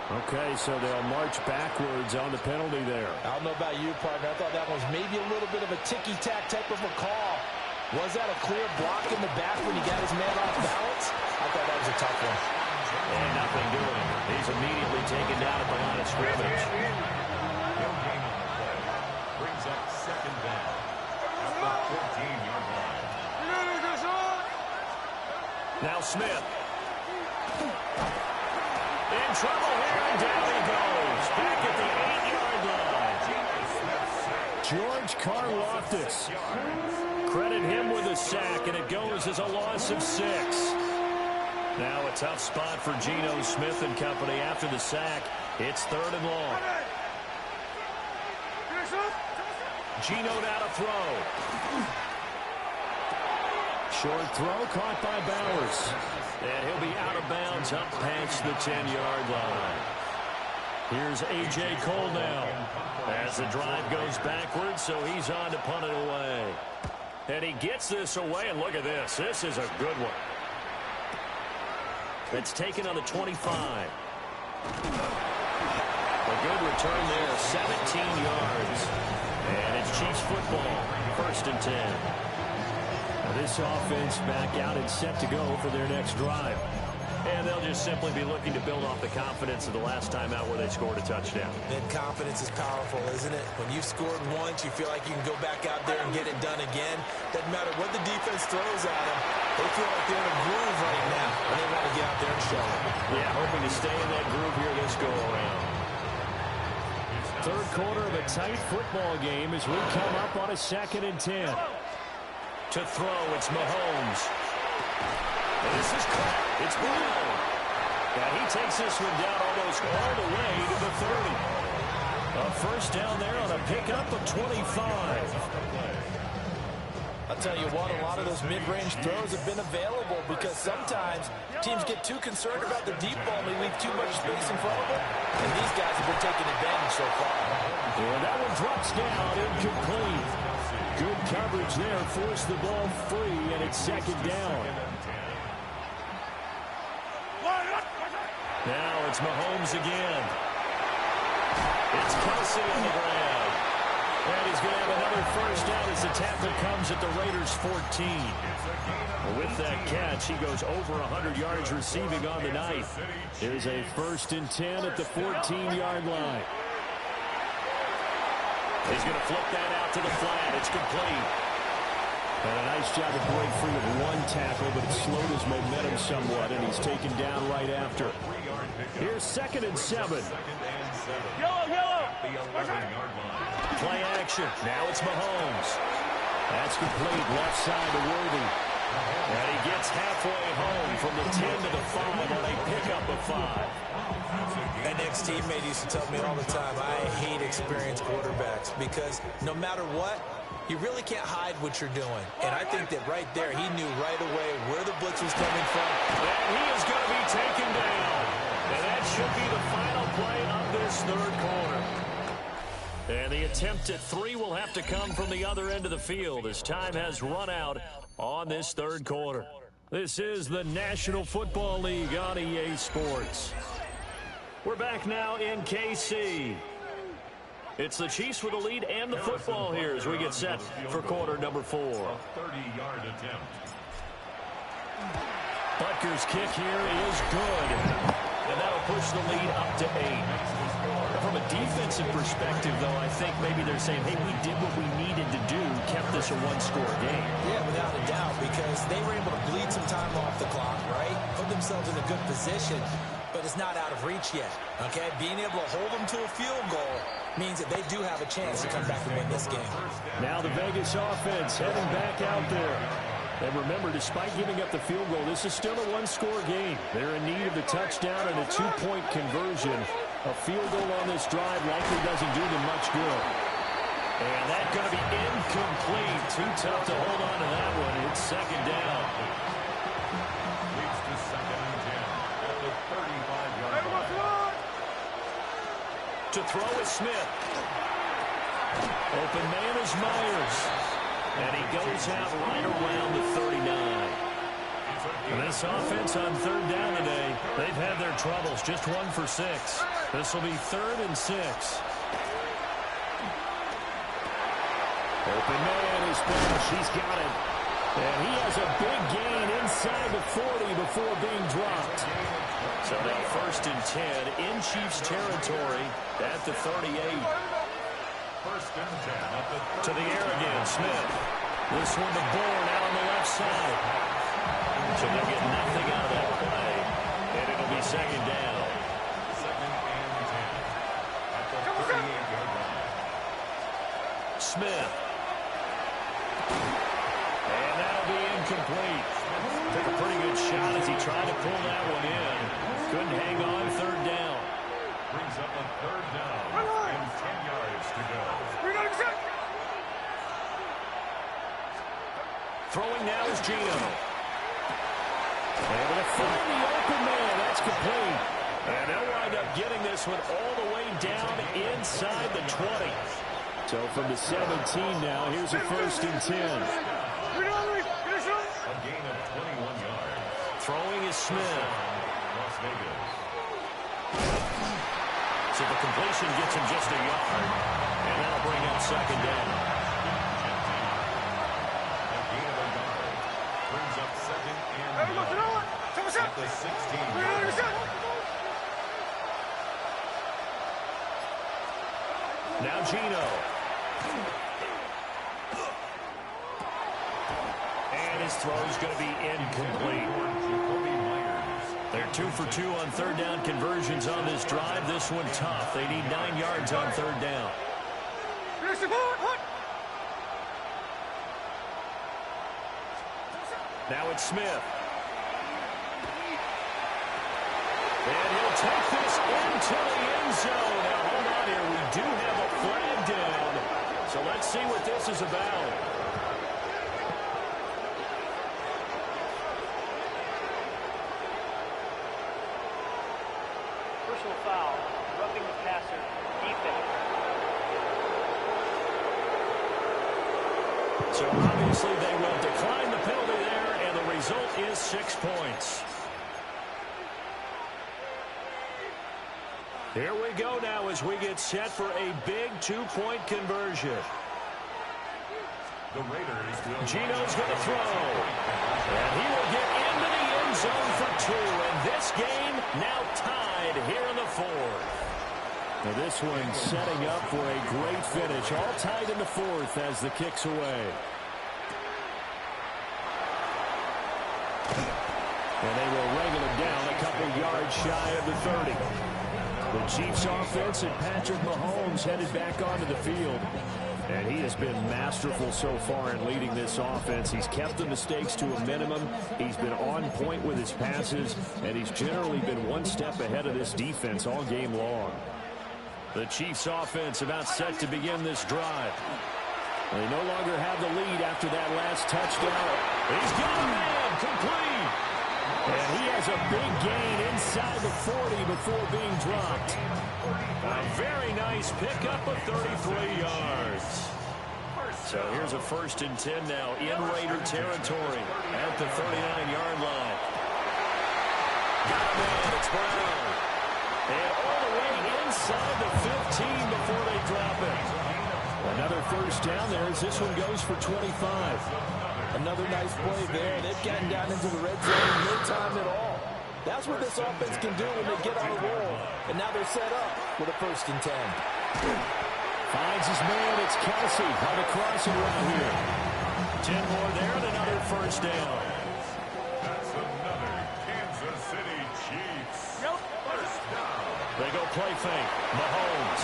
Okay, so they'll march backwards on the penalty there. I don't know about you, partner. I thought that was maybe a little bit of a ticky-tack type of a call. Was that a clear block in the back when he got his man off balance? I thought that was a tough one. And nothing doing. He's immediately taken down at the line of scrimmage. No gain on the play. Brings up 2nd down at the 14-yard line. Now Smith. In trouble here, and down he goes. Back at the 8-yard line. George Karlaftis. Credit him with a sack, and it goes as a loss of 6. Now a tough spot for Geno Smith and company after the sack. It's 3rd and long. Geno now to throw. Short throw caught by Bowers. And he'll be out of bounds up past the 10-yard line. Here's A.J. Cole now as the drive goes backwards, so he's on to punt it away. And he gets this away, and look at this. This is a good one. It's taken on the 25. A good return there, 17 yards. And it's Chiefs football, 1st and 10. Now this offense back out and set to go for their next drive. And they'll just simply be looking to build off the confidence of the last time out where they scored a touchdown. And confidence is powerful, isn't it? When you've scored once, you feel like you can go back out there and get it done again. Doesn't matter what the defense throws at them. They feel like they're in a groove right now, and they want to get out there and show it. Yeah, hoping to stay in that groove here this go-around. 3rd quarter of a tight football game as we come up on a 2nd and 10. To throw, it's Mahomes. And this is caught. It's Brown. And he takes this one down almost all the way to the 30. A 1st down there on a pickup of 25. I'll tell you what, a lot of those mid-range throws have been available because sometimes teams get too concerned about the deep ball and they leave too much space in front of them. And these guys have been taking advantage so far. And that one drops down, incomplete. Good coverage there, forced the ball free, and it's second down. Now it's Mahomes again. It's Kelsey on the ground. And he's going to have another first down as the tackle comes at the Raiders' 14. With that catch, he goes over 100 yards receiving on the night. Here's a 1st and 10 at the 14-yard line. He's going to flip that out to the flat. It's complete. And a nice job to break free with one tackle, but it slowed his momentum somewhat, and he's taken down right after. Here's 2nd and 7. Yellow. Play action. Now it's Mahomes. That's complete. Left side to Worthy. And he gets halfway home from the 10 to the 5 on a pickup of 5. An ex-teammate used to tell me all the time, I hate experienced quarterbacks because no matter what, you really can't hide what you're doing. And I think that right there, he knew right away where the blitz was coming from. And he is going to be taken down. And that should be the final play of this 3rd quarter. And the attempt at 3 will have to come from the other end of the field as time has run out on this 3rd quarter. This is the National Football League on EA Sports. We're back now in KC. It's the Chiefs with the lead and the football here as we get set for quarter number 4. 30-yard attempt. Butker's kick here is good. And that'll push the lead up to 8. From a defensive perspective, though, I think maybe they're saying, hey, we did what we needed to do, kept this a 1-score game. Yeah, without a doubt, because they were able to bleed some time off the clock, right? Put themselves in a good position, but it's not out of reach yet, okay? Being able to hold them to a field goal means that they do have a chance to come back and win this game. Now the Vegas offense heading back out there. And remember, despite giving up the field goal, this is still a 1-score game. They're in need of the touchdown and a 2-point conversion. A field goal on this drive likely doesn't do them much good. And that's going to be incomplete. Too tough to hold on to that one. It's second down. Leads to 2nd and 10 at the 35-yard line. To throw is Smith. Open man is Myers. And he goes out right around the 39. And this offense on 3rd down today, they've had their troubles. Just 1 for 6. This will be 3rd and 6. Open man is Bush. He's got it. And he has a big gain inside the 40 before being dropped. So now 1st and 10 in Chiefs territory at the 38. 1st and 10 at the 30. To the air again, Smith. This one to Bourne out on the left side. So they'll get nothing out of that play. And it'll be second down. 2nd and 10 at the 38-yard line. Smith. And that'll be incomplete. Took a pretty good shot as he tried to pull that one in. Couldn't hang on, 3rd down. Brings up a 3rd down and 10 yards to go. Throwing now is Gino. Able to find the open man. That's complete. And they'll wind up getting this one all the way down inside the 20. So from the 17 now, here's a 1st and 10. A gain of 21 yards. Throwing is Smith. Las Vegas. So the completion gets him just a yard. And that'll bring up second down. A gain of a yard. Brings up 2nd and 9 at the 16-yard line. Now Gino. And his throw's going to be incomplete. They're 2 for 2 on 3rd down conversions on this drive. This one tough. They need 9 yards on 3rd down. Now it's Smith. And he'll take this into the end zone. Now hold on here. We do have a flag down. So let's see what this is about. Personal foul. Roughing the passer. Defense. So obviously they will decline the penalty there, and the result is 6 points. Here we go now as we get set for a big 2-point conversion. The Raiders will... Gino's going to throw. And he will get into the end zone for 2. And this game now tied here in the 4th. Now this one setting up for a great finish. All tied in the 4th as the kick's away. And they will wrangle him down a couple yards shy of the 30. The Chiefs offense and Patrick Mahomes headed back onto the field. And he has been masterful so far in leading this offense. He's kept the mistakes to a minimum. He's been on point with his passes. And he's generally been one step ahead of this defense all game long. The Chiefs offense about set to begin this drive. They no longer have the lead after that last touchdown. He's got a man complete. And he has a big gain inside the 40 before being dropped. A very nice pickup of 33 yards. So here's a 1st and 10 now in Raider territory at the 39-yard line. Got him in. It's Brown. And all the way inside the 15 before they drop it. Another 1st down there as this one goes for 25. Another nice play there. They've gotten down into the red zone no time at all. That's what this offense can do when they get on a roll. And now they're set up with a 1st and 10. Finds his man. It's Kelsey on the crossing route here. 10 more there and another 1st down. That's another Kansas City Chiefs. First down. They go play fake. Mahomes.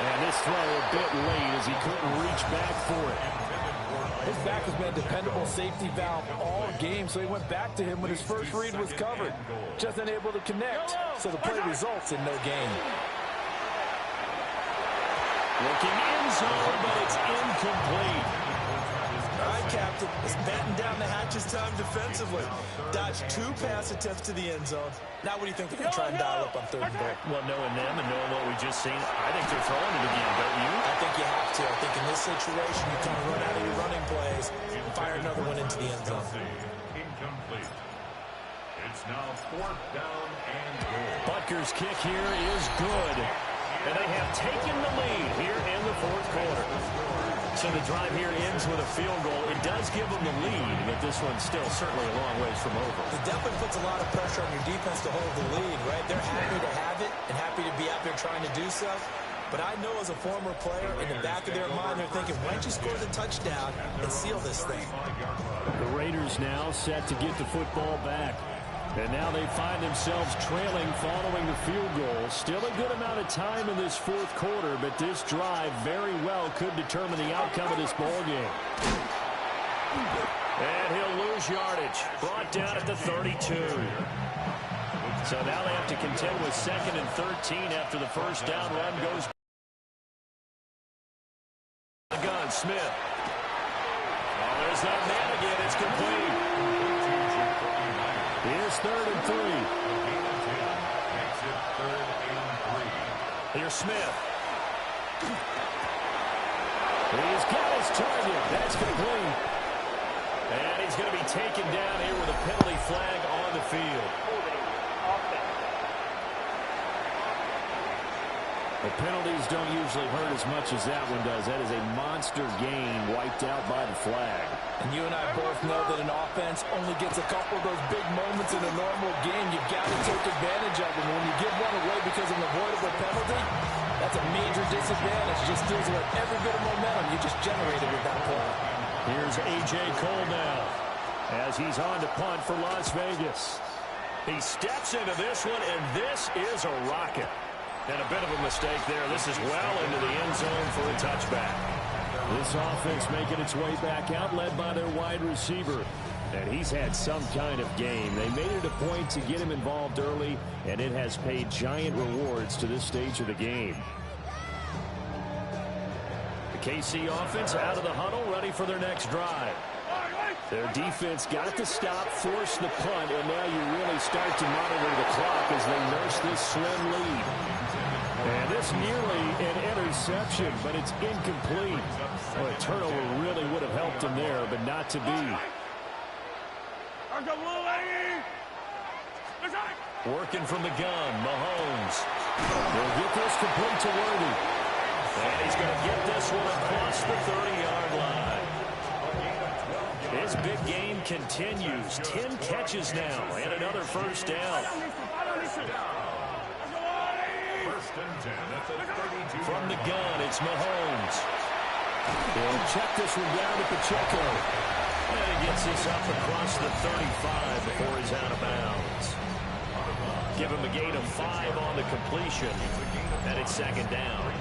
And this throw a bit late as he couldn't reach back for it. His back has been a dependable safety valve all game, so he went back to him when his first read was covered. Just unable to connect, so the play results in no gain. Looking in zone, but it's incomplete. All right, Captain. It's batten down the hatches time defensively. Dodged 2 pass attempts to the end zone. Now what do you think they're going to try and dial up on 3rd and goal? Well, knowing them and knowing what we just seen, I think they're throwing it again, don't you? I think you have to. I think in this situation, you kind of run out of your running plays, fire another one into the end zone. Incomplete. It's now 4th down and goal. Butker's kick here is good. And they have taken the lead here in the 4th quarter. So the drive here ends with a field goal. It does give them the lead, but this one's still certainly a long ways from over. It definitely puts a lot of pressure on your defense to hold the lead, right? They're happy to have it and happy to be out there trying to do so. But I know as a former player, in the back of their mind, they're thinking, why don't you score the touchdown and seal this thing? The Raiders now set to get the football back. And now they find themselves trailing following the field goal. Still a good amount of time in this 4th quarter, but this drive very well could determine the outcome of this ball game. And he'll lose yardage. Brought down at the 32. So now they have to contend with 2nd and 13 after the 1st down run goes. The gun, Smith. Oh, there's that man again. It's complete. Here's 3rd and 3. Here's Smith. He's got his target. That's complete. And he's going to be taken down here with a penalty flag on the field. The penalties don't usually hurt as much as that one does. That is a monster gain wiped out by the flag. And you and I both know that an offense only gets a couple of those big moments in a normal game. You've got to take advantage of them. When you give one away because of an avoidable penalty, that's a major disadvantage. It just steals away every bit of momentum you just generated with that play. Here's A.J. Cole now as he's on to punt for Las Vegas. He steps into this one, and this is a rocket. And a bit of a mistake there. This is well into the end zone for a touchback. This offense making its way back out, led by their wide receiver. And he's had some kind of game. They made it a point to get him involved early, and it has paid giant rewards to this stage of the game. The KC offense out of the huddle, ready for their next drive. Their defense got the stop, forced the punt, and now you really start to monitor the clock as they nurse this slim lead. And this nearly an interception, but it's incomplete. Well, a turnover really would have helped him there, but not to be. Working from the gun, Mahomes. Will get this complete to Worthy. And he's going to get this one across the 30-yard line. His big game continues. 10 catches now and another first down. From the gun, it's Mahomes. He'll check this one down to Pacheco. And he gets this up across the 35 before he's out of bounds. Give him a gain of 5 on the completion. And it's second down.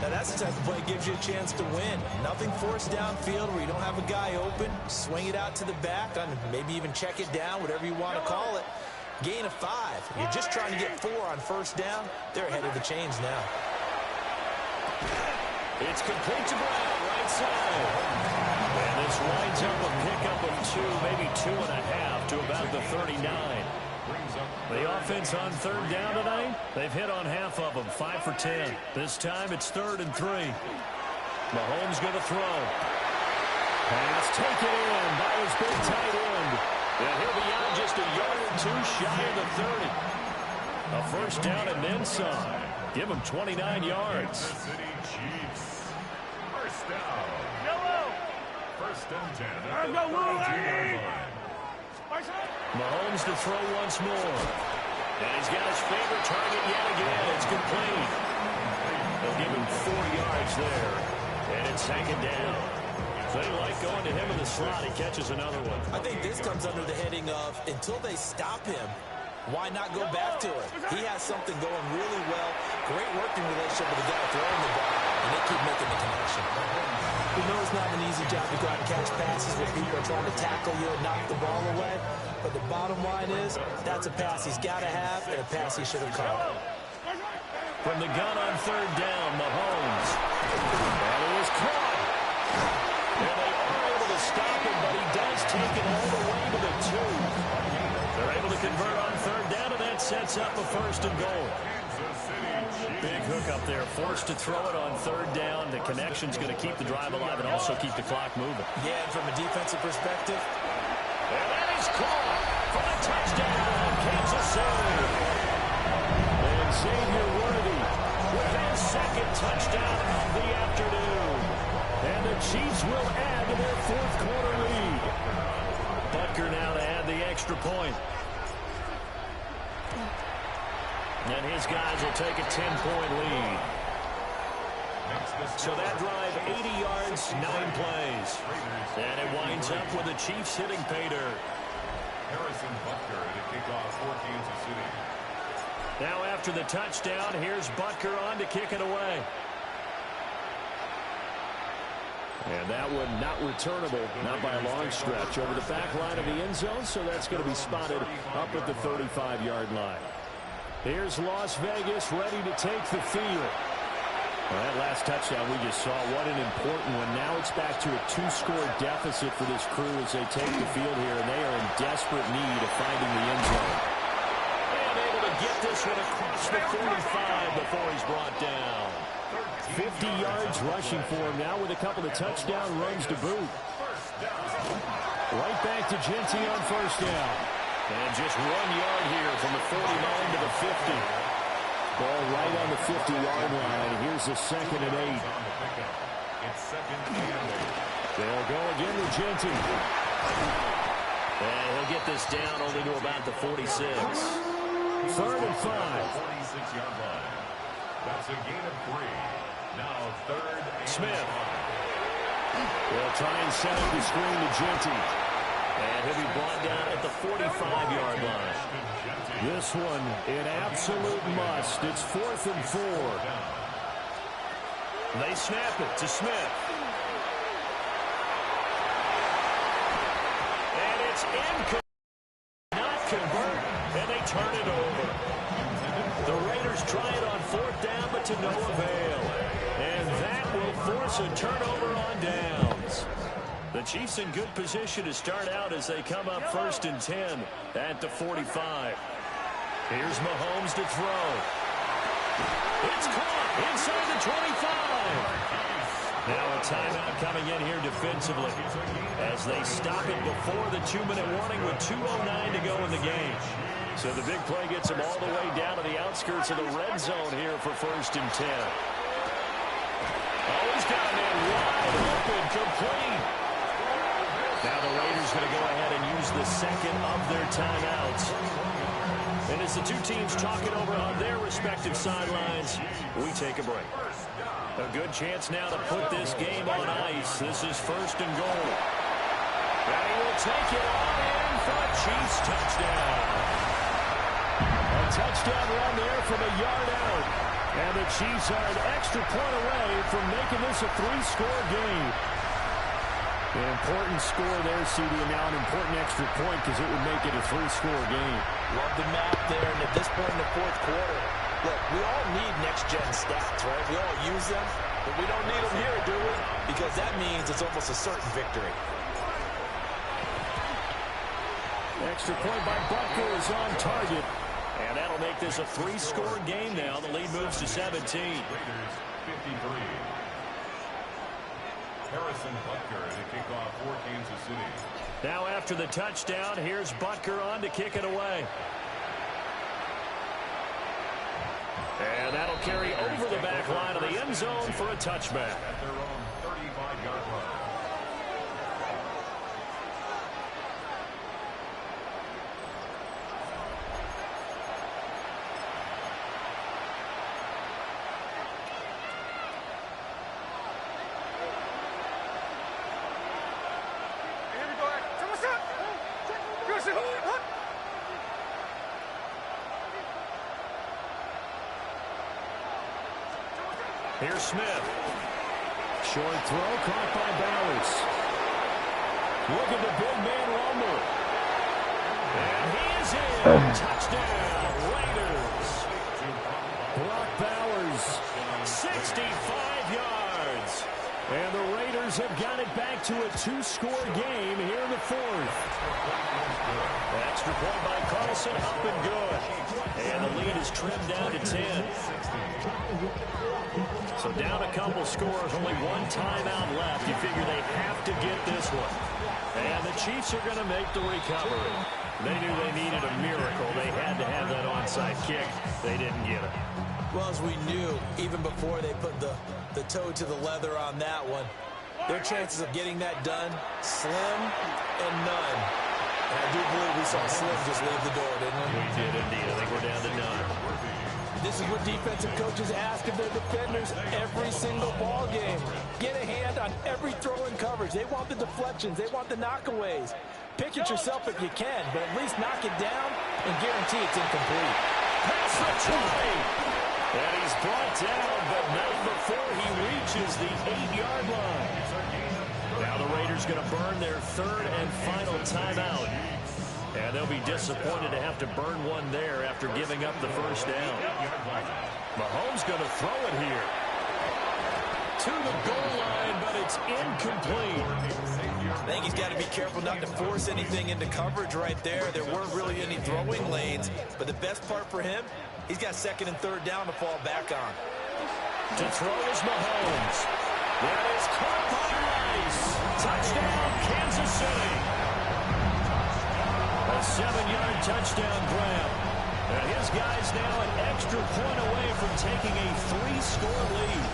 Now that's the type of play that gives you a chance to win. Nothing forced downfield where you don't have a guy open. Swing it out to the back, and maybe even check it down, whatever you want to call it. Gain of 5. You're just trying to get 4 on first down. They're ahead of the chains now. It's complete to Brown, right side. And this winds up a pickup of 2, maybe 2.5 to about the 39. The offense on third down tonight, they've hit on half of them, 5 for 10. This time it's 3rd and 3. Mahomes going to throw. Pass taken in by his big tight end. And he'll be out just a yard or 2 shy of the 30. A first down and then some. Give him 29 yards. First down. First and 10. Mahomes to throw once more. And he's got his favorite target yet again. It's complete. They'll give him 4 yards there. And it's second down. So they like going to him in the slot. He catches another one. I think this comes under the heading of, until they stop him, why not go back to it? He has something going really well. Great working relationship with the guy throwing the ball, and they keep making the connection. We know it's not an easy job to go out and catch passes when people are trying to tackle you and knock the ball away. But the bottom line is, that's a pass he's got to have and a pass he should have caught. From the gun on third down, Mahomes. And it is caught. And they are able to stop him, but he does take it all the way to the 2. They're able to convert on third down, and that sets up a first and goal. Big hook up there, forced to throw it on third down. The connection's going to keep the drive alive and also keep the clock moving. Yeah, and from a defensive perspective. And that is caught for the touchdown, Kansas City. And Xavier Worthy with his second touchdown of the afternoon. And the Chiefs will add to their 4th quarter lead. Butker now to add the extra point. And his guys will take a 10-point lead. So that drive, 80 yards, 9 plays. And it winds up with the Chiefs hitting pay dirt. Harrison Butker to kick off for Kansas City. Now after the touchdown, here's Butker on to kick it away. And that one not returnable, not by a long stretch, over the back line of the end zone, so that's going to be spotted up at the 35-yard line. Here's Las Vegas ready to take the field. Well, that last touchdown we just saw, what an important one. Now it's back to a 2-score deficit for this crew as they take the field here, and they are in desperate need of finding the end zone. And able to get this one across the 45 before he's brought down. 50 yards rushing for him now with a couple of touchdown runs to boot. Right back to Genty on first down. And just 1 yard here from the 49 to the 50. Ball right on the 50-yard line. Here's the 2nd and 8. They'll go again to Genty. And he'll get this down only to about the 46. 3rd and 5. 46-yard line. That's a gain of 3. Now 3rd and Smith. They'll try and set up the screen to Genty. And he'll be brought down at the 45-yard line. This one, an absolute must. It's 4th and 4. They snap it to Smith. And it's incomplete. Not convert, and they turn it over. The Raiders try it on 4th down, but to no avail. And that will force a turnover on downs. The Chiefs in good position to start out as they come up 1st and 10 at the 45. Here's Mahomes to throw. It's caught inside the 25. Now a timeout coming in here defensively as they stop it before the 2-minute warning with 2:09 to go in the game. So the big play gets them all the way down to the outskirts of the red zone here for 1st and 10. Oh, he's got a man wide open, complete. Now the Raiders going to go ahead and use the second of their timeouts. And as the two teams talk it over on their respective sidelines, we take a break. A good chance now to put this game on ice. This is 1st and goal. And he will take it on in for a Chiefs touchdown. A touchdown run there from a yard out. And the Chiefs are an extra point away from making this a 3-score game. An important score there, CD, and now an important extra point because it would make it a 3-score game. Love the map there, and at this point in the 4th quarter, look, we all need next-gen stats, right? We all use them, but we don't need them here, do we? Because that means it's almost a certain victory. Extra point by Butker is on target. And that'll make this a 3-score game now. The lead moves to 17. Raiders 53. Harrison Butker to kick off for Kansas City. Now after the touchdown, here's Butker on to kick it away. And that'll carry over the back line of the end zone for a touchback. At their own 35-yard line. Here's Smith. Short throw caught by Bowers. Look at the big man rumble. And he is in. Touchdown, Raiders. Brock Bowers, 65 yards. And the Raiders have got it back to a 2-score game here in the 4th. Extra point by Carlson, up and good. And the lead is trimmed down to 10. So down a couple scores, only one timeout left. You figure they have to get this one. And the Chiefs are going to make the recovery. They knew they needed a miracle. They had to have that onside kick. They didn't get it. Well, as we knew, even before they put the toe to the leather on that one, their chances of getting that done, slim and none. And I do believe we saw Slim just leave the door, didn't we? We did indeed. I think we're down to none. This is what defensive coaches ask of their defenders every single ball game. Get a hand on every throw in coverage. They want the deflections. They want the knockaways. Pick it yourself if you can, but at least knock it down and guarantee it's incomplete. Pass the try. And he's brought down, but not before he reaches the 8-yard line. Now the Raiders going to burn their 3rd and final timeout. And they'll be disappointed to have to burn one there after giving up the 1st down. Mahomes going to throw it here. To the goal line, but it's incomplete. I think he's got to be careful not to force anything into coverage right there. There weren't really any throwing lanes, but the best part for him, he's got 2nd and 3rd down to fall back on. To throw is Mahomes. That is caught by Rice. Touchdown, Kansas City. A 7-yard touchdown grab. And his guys now an extra point away from taking a 3-score lead.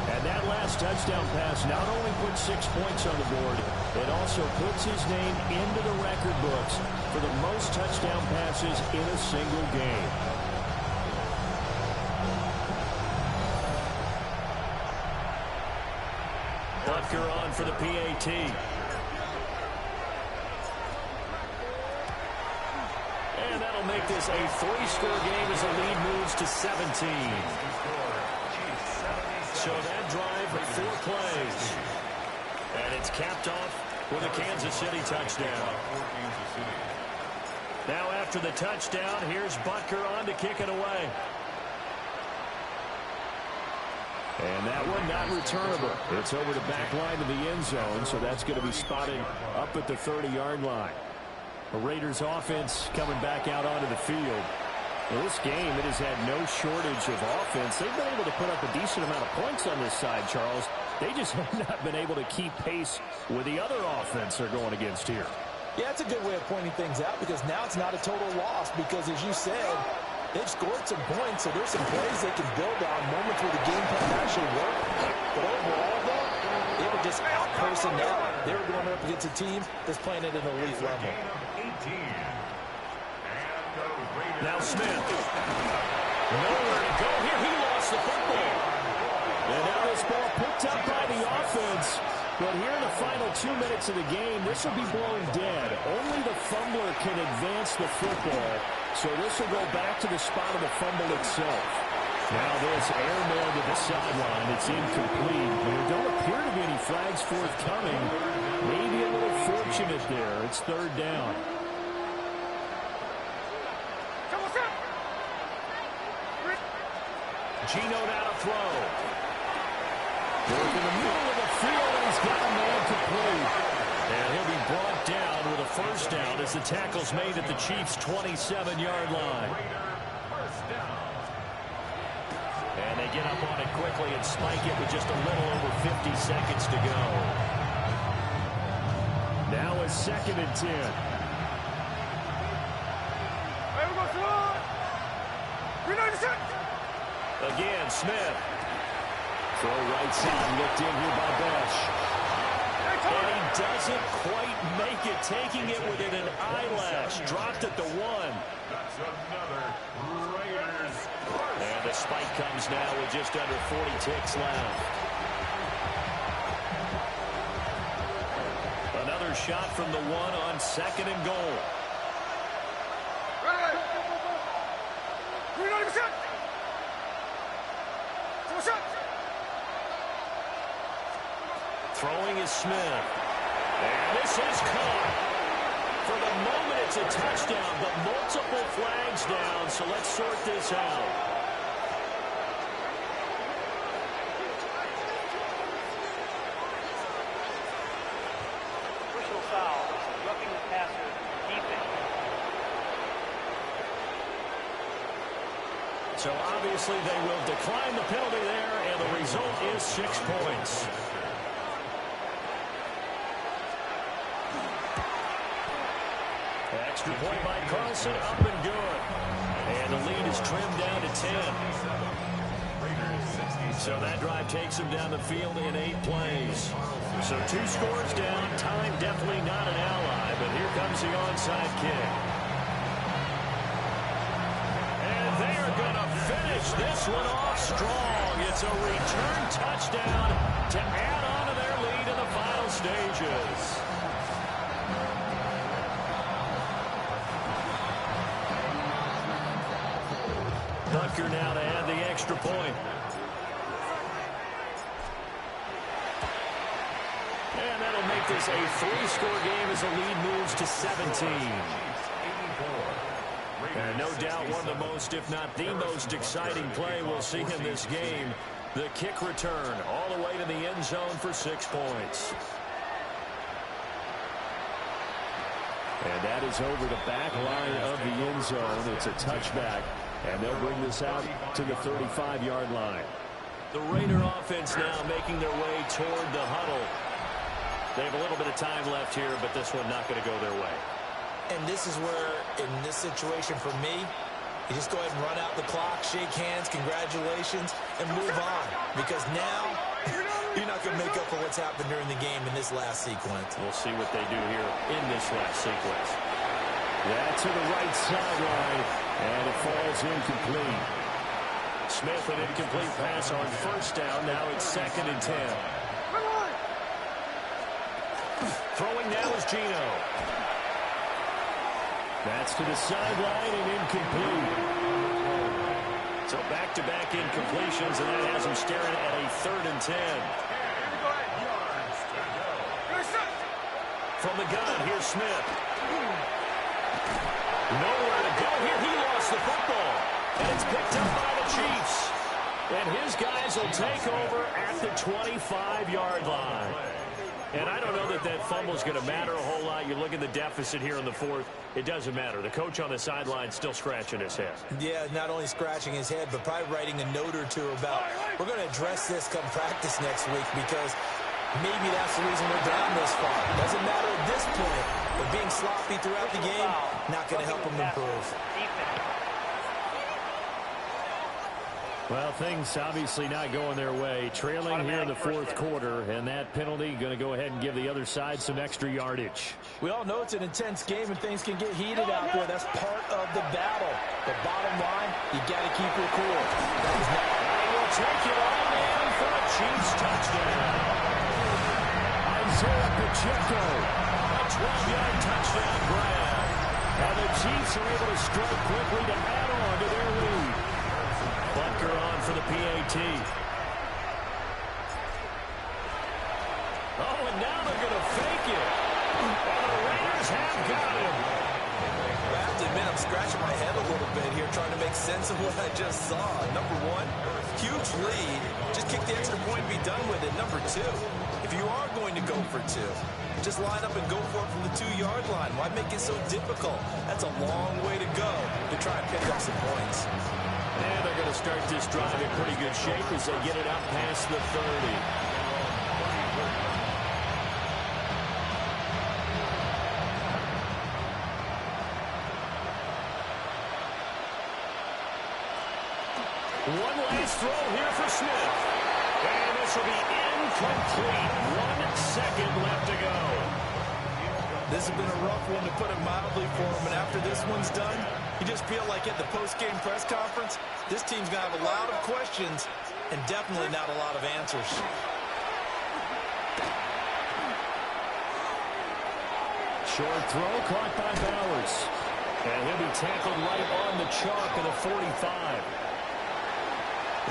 And that last touchdown pass not only puts 6 points on the board, it also puts his name into the record books for the most touchdown passes in a single game. Butker on for the PAT. And that'll make this a 3-score game as the lead moves to 17. So that drive of 4 plays. And it's capped off with a Kansas City touchdown. Now after the touchdown, here's Butker on to kick it away. And that one not returnable. It's over the back line of the end zone, so that's going to be spotted up at the 30-yard line. The Raiders offense coming back out onto the field. In this game, it has had no shortage of offense. They've been able to put up a decent amount of points on this side, Charles. They just have not been able to keep pace with the other offense they're going against here. Yeah, it's a good way of pointing things out because now it's not a total loss because, as you said, they've scored some points, so there's some plays they can build on, moments where the game plan actually worked. But overall, though, they were just out-personnel. They were going up against a team that's playing at an elite level. Now Smith. Nowhere to go here. He lost the football. And now this ball picked up by the offense. But here in the final 2 minutes of the game, this will be blown dead. Only the fumbler can advance the football. So this will go back to the spot of the fumble itself. Now this airmail to the sideline. It's incomplete. There don't appear to be any flags forthcoming. Maybe a little fortunate there. It's third down. Gino now to throw. Work in the middle of the field, and he's got a man complete. And he'll be brought down with a first down as the tackle's made at the Chiefs' 27-yard line. And they get up on it quickly and spike it with just a little over 50 seconds to go. Now a 2nd and 10. Again, Smith. Throw right side, looked in here by Besh. And he doesn't quite make it, taking it within an eyelash. Dropped at the 1. That's another Raiders. And the spike comes now with just under 40 ticks left. Another shot from the 1 on 2nd and goal. Throwing is Smith. And this is caught. For the moment, it's a touchdown, but multiple flags down, so let's sort this out. Personal foul, roughing the passer, defense. So obviously they will decline the penalty there, and the result is 6 points. Extra point by Carlson, up and good. And the lead is trimmed down to 10. So that drive takes him down the field in 8 plays. So 2 scores down, time definitely not an ally, but here comes the onside kick. And they are going to finish this one off strong. It's a return touchdown to add on to their lead in the final stages. Butker now to add the extra point. And that'll make this a 3-score game as the lead moves to 17. And no doubt one of the most, if not the most exciting play we'll see in this game. The kick return all the way to the end zone for 6 points. And that is over the back line of the end zone. It's a touchback. And they'll bring this out to the 35-yard line. The Raider offense now making their way toward the huddle. They have a little bit of time left here, but this one not going to go their way. And this is where, in this situation for me, you just go ahead and run out the clock, shake hands, congratulations, and move on. Because now, you're not going to make up for what's happened during the game in this last sequence. We'll see what they do here in this last sequence. That's to the right sideline, and it falls incomplete. Smith, an incomplete pass on first down. Now it's 2nd and 10. Throwing now is Gino. That's to the sideline and incomplete. So back-to-back incompletions, and that has him staring at a 3rd and 10. From the gun, here's Smith. Nowhere to go here. He lost the football. And it's picked up by the Chiefs. And his guys will take over at the 25-yard line. And I don't know that that fumble is going to matter a whole lot. You look at the deficit here in the fourth. It doesn't matter. The coach on the sideline still scratching his head. Yeah, not only scratching his head, but probably writing a note or two about, we're going to address this come practice next week because maybe that's the reason we're down this far. Doesn't matter at this point, but being sloppy throughout the game, not going to help him improve. Well, things obviously not going their way. Trailing here in the fourth quarter, and that penalty going to go ahead and give the other side some extra yardage. We all know it's an intense game and things can get heated out there. That's part of the battle. But bottom line, you got to keep your cool. They will take it all in for a Chiefs touchdown. Isaiah Pacheco, a 12-yard touchdown grab. And the Chiefs are able to strike quickly to add on to their lead. Butker on for the PAT. Oh, and now they're going to fake it. And the Raiders have got him. I have to admit, I'm scratching my head a little bit here trying to make sense of what I just saw. Number one, huge lead. Just kick the extra point and be done with it. Number two, if you are going to go for two, just line up and go for it from the 2-yard line. Why make it so difficult? That's a long way to go to try and pick up some points. And they're going to start this drive in pretty good shape as they get it up past the 30. One last throw here for Smith. And this will be incomplete. 1 second left to go. This has been a rough one, to put it mildly, for him. And after this one's done, you just feel like at the post-game press conference, this team's going to have a lot of questions and definitely not a lot of answers. Short throw caught by Bowers. And he'll be tackled right on the chalk at the 45.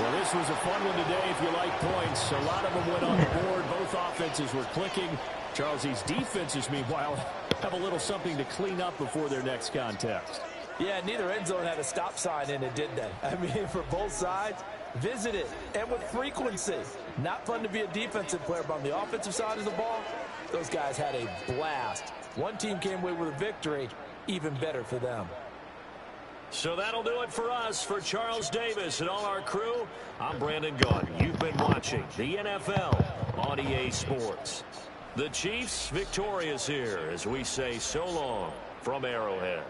Well, this was a fun one today if you like points. A lot of them went on the board. Both offenses were clicking. Charles, these defenses, meanwhile, have a little something to clean up before their next contest. Yeah, neither end zone had a stop sign in it, did they? I mean, for both sides, visit it, and with frequency. Not fun to be a defensive player, but on the offensive side of the ball, those guys had a blast. One team came away with a victory, even better for them. So that'll do it for us. For Charles Davis and all our crew, I'm Brandon Gaudin. You've been watching the NFL on EA Sports. The Chiefs victorious here as we say so long from Arrowhead.